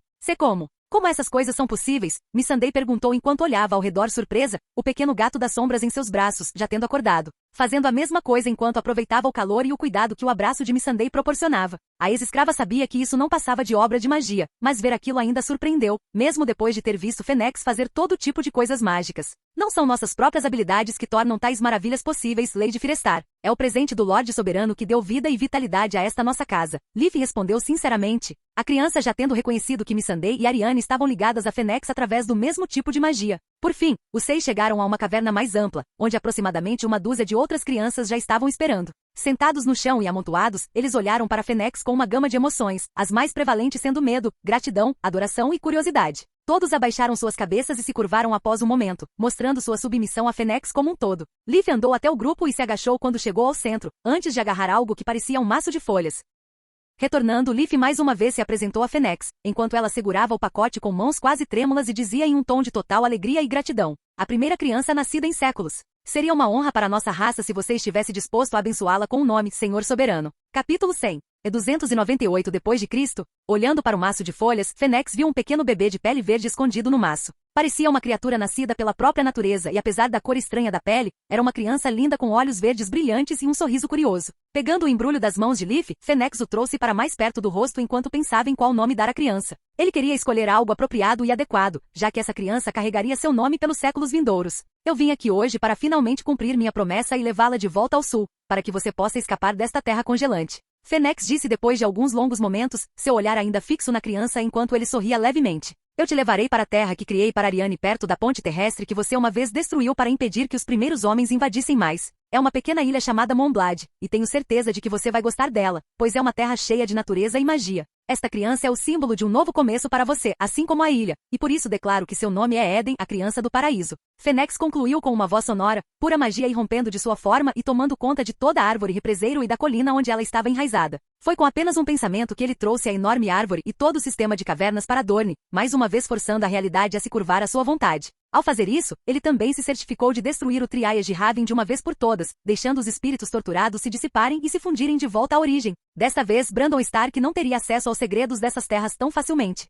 Como essas coisas são possíveis? Missandei perguntou enquanto olhava ao redor surpresa, o pequeno gato das sombras em seus braços, já tendo acordado. Fazendo a mesma coisa enquanto aproveitava o calor e o cuidado que o abraço de Missandei proporcionava. A ex-escrava sabia que isso não passava de obra de magia, mas ver aquilo ainda surpreendeu, mesmo depois de ter visto Fênix fazer todo tipo de coisas mágicas. Não são nossas próprias habilidades que tornam tais maravilhas possíveis, Lady Firestar. É o presente do Lorde Soberano que deu vida e vitalidade a esta nossa casa. Leaf respondeu sinceramente. A criança já tendo reconhecido que Missandei e Arianne estavam ligadas a Fênix através do mesmo tipo de magia. Por fim, os 6 chegaram a uma caverna mais ampla, onde aproximadamente uma dúzia de outras crianças já estavam esperando. Sentados no chão e amontoados, eles olharam para Fênix com uma gama de emoções, as mais prevalentes sendo medo, gratidão, adoração e curiosidade. Todos abaixaram suas cabeças e se curvaram após um momento, mostrando sua submissão a Fênix como um todo. Leaf andou até o grupo e se agachou quando chegou ao centro, antes de agarrar algo que parecia um maço de folhas. Retornando, Leaf mais uma vez se apresentou a Fênix, enquanto ela segurava o pacote com mãos quase trêmulas e dizia em um tom de total alegria e gratidão. A primeira criança nascida em séculos. Seria uma honra para nossa raça se você estivesse disposto a abençoá-la com o nome, Senhor Soberano. Capítulo 100. E 298 depois de Cristo, olhando para o maço de folhas, Fênix viu um pequeno bebê de pele verde escondido no maço. Parecia uma criatura nascida pela própria natureza e apesar da cor estranha da pele, era uma criança linda com olhos verdes brilhantes e um sorriso curioso. Pegando o embrulho das mãos de Leaf, Fênix o trouxe para mais perto do rosto enquanto pensava em qual nome dar à criança. Ele queria escolher algo apropriado e adequado, já que essa criança carregaria seu nome pelos séculos vindouros. Eu vim aqui hoje para finalmente cumprir minha promessa e levá-la de volta ao sul, para que você possa escapar desta terra congelante. Fênix disse depois de alguns longos momentos, seu olhar ainda fixo na criança enquanto ele sorria levemente. Eu te levarei para a terra que criei para Arianne perto da ponte terrestre que você uma vez destruiu para impedir que os primeiros homens invadissem mais. É uma pequena ilha chamada Monblad, e tenho certeza de que você vai gostar dela, pois é uma terra cheia de natureza e magia. Esta criança é o símbolo de um novo começo para você, assim como a ilha, e por isso declaro que seu nome é Éden, a criança do paraíso. Fênix concluiu com uma voz sonora, pura magia irrompendo de sua forma e tomando conta de toda a árvore represeiro e da colina onde ela estava enraizada. Foi com apenas um pensamento que ele trouxe a enorme árvore e todo o sistema de cavernas para Dorne, mais uma vez forçando a realidade a se curvar à sua vontade. Ao fazer isso, ele também se certificou de destruir o Triaia de Raven de uma vez por todas, deixando os espíritos torturados se dissiparem e se fundirem de volta à origem. Desta vez, Brandon Stark não teria acesso aos segredos dessas terras tão facilmente.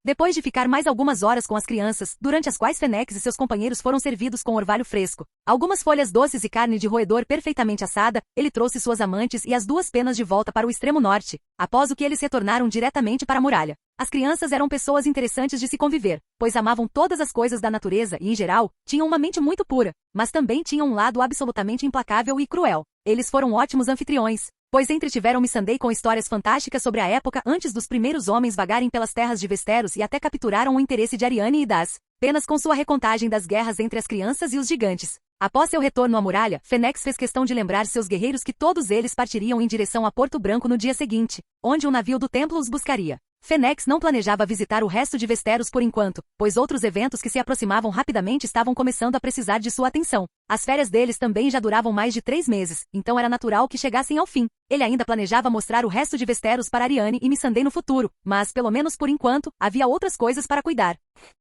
Depois de ficar mais algumas horas com as crianças, durante as quais Fênix e seus companheiros foram servidos com orvalho fresco, algumas folhas doces e carne de roedor perfeitamente assada, ele trouxe suas amantes e as duas penas de volta para o extremo norte, após o que eles retornaram diretamente para a muralha. As crianças eram pessoas interessantes de se conviver, pois amavam todas as coisas da natureza e, em geral, tinham uma mente muito pura, mas também tinham um lado absolutamente implacável e cruel. Eles foram ótimos anfitriões, pois entretiveram Missandei com histórias fantásticas sobre a época antes dos primeiros homens vagarem pelas terras de Westeros e até capturaram o interesse de Arianne e das penas com sua recontagem das guerras entre as crianças e os gigantes. Após seu retorno à muralha, Fênix fez questão de lembrar seus guerreiros que todos eles partiriam em direção a Porto Branco no dia seguinte, onde um navio do templo os buscaria. Fênix não planejava visitar o resto de Westeros por enquanto, pois outros eventos que se aproximavam rapidamente estavam começando a precisar de sua atenção. As férias deles também já duravam mais de 3 meses, então era natural que chegassem ao fim. Ele ainda planejava mostrar o resto de Westeros para Arianne e Missandei no futuro, mas, pelo menos por enquanto, havia outras coisas para cuidar.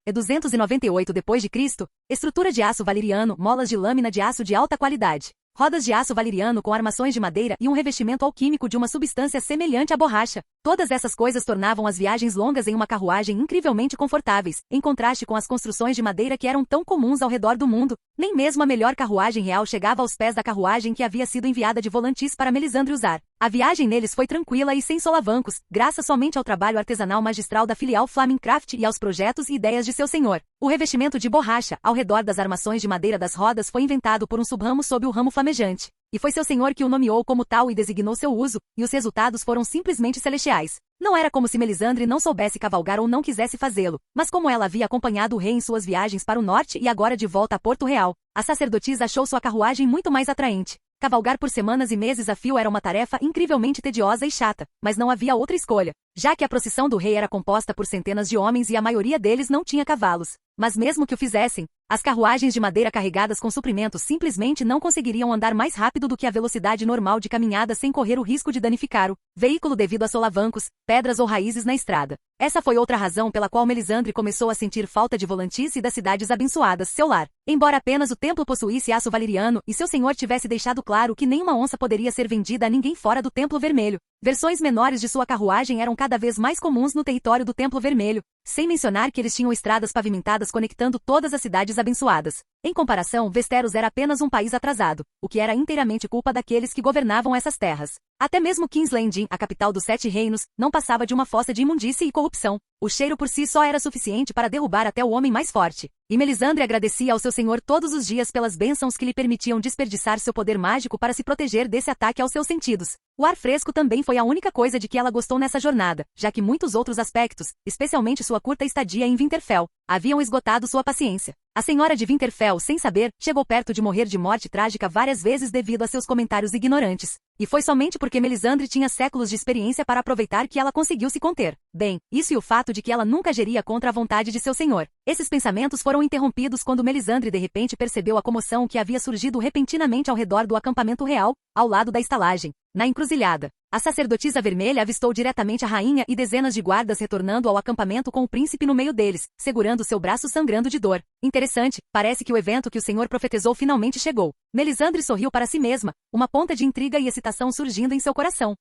É 298 d.C., estrutura de aço valeriano, molas de lâmina de aço de alta qualidade, rodas de aço valeriano com armações de madeira e um revestimento alquímico de uma substância semelhante à borracha. Todas essas coisas tornavam as viagens longas em uma carruagem incrivelmente confortáveis, em contraste com as construções de madeira que eram tão comuns ao redor do mundo. Nem mesmo a melhor carruagem real chegava aos pés da carruagem que havia sido enviada de Volantis para Melisandre usar. A viagem neles foi tranquila e sem solavancos, graças somente ao trabalho artesanal magistral da filial Flamingcraft e aos projetos e ideias de seu senhor. O revestimento de borracha, ao redor das armações de madeira das rodas, foi inventado por um subramo sob o ramo flamejante, e foi seu senhor que o nomeou como tal e designou seu uso, e os resultados foram simplesmente celestiais. Não era como se Melisandre não soubesse cavalgar ou não quisesse fazê-lo, mas como ela havia acompanhado o rei em suas viagens para o norte e agora de volta a Porto Real, a sacerdotisa achou sua carruagem muito mais atraente. Cavalgar por semanas e meses a fio era uma tarefa incrivelmente tediosa e chata, mas não havia outra escolha, já que a procissão do rei era composta por centenas de homens e a maioria deles não tinha cavalos. Mas mesmo que o fizessem, as carruagens de madeira carregadas com suprimentos simplesmente não conseguiriam andar mais rápido do que a velocidade normal de caminhada sem correr o risco de danificar o veículo devido a solavancos, pedras ou raízes na estrada. Essa foi outra razão pela qual Melisandre começou a sentir falta de Volantis e das cidades abençoadas, seu lar. Embora apenas o templo possuísse aço valeriano e seu senhor tivesse deixado claro que nenhuma onça poderia ser vendida a ninguém fora do Templo Vermelho, versões menores de sua carruagem eram cada vez mais comuns no território do Templo Vermelho, sem mencionar que eles tinham estradas pavimentadas conectando todas as cidades abençoadas. Em comparação, Westeros era apenas um país atrasado, o que era inteiramente culpa daqueles que governavam essas terras. Até mesmo King's Landing, a capital dos Sete Reinos, não passava de uma fossa de imundície e corrupção. O cheiro por si só era suficiente para derrubar até o homem mais forte. E Melisandre agradecia ao seu senhor todos os dias pelas bênçãos que lhe permitiam desperdiçar seu poder mágico para se proteger desse ataque aos seus sentidos. O ar fresco também foi a única coisa de que ela gostou nessa jornada, já que muitos outros aspectos, especialmente sua curta estadia em Winterfell, haviam esgotado sua paciência. A senhora de Winterfell, sem saber, chegou perto de morrer de morte trágica várias vezes devido a seus comentários ignorantes. E foi somente porque Melisandre tinha séculos de experiência para aproveitar que ela conseguiu se conter. Bem, isso e o fato de que ela nunca agiria contra a vontade de seu senhor. Esses pensamentos foram interrompidos quando Melisandre de repente percebeu a comoção que havia surgido repentinamente ao redor do acampamento real, ao lado da estalagem. Na encruzilhada, a sacerdotisa vermelha avistou diretamente a rainha e dezenas de guardas retornando ao acampamento com o príncipe no meio deles, segurando seu braço sangrando de dor. Interessante, parece que o evento que o senhor profetizou finalmente chegou. Melisandre sorriu para si mesma, uma ponta de intriga e excitação surgindo em seu coração.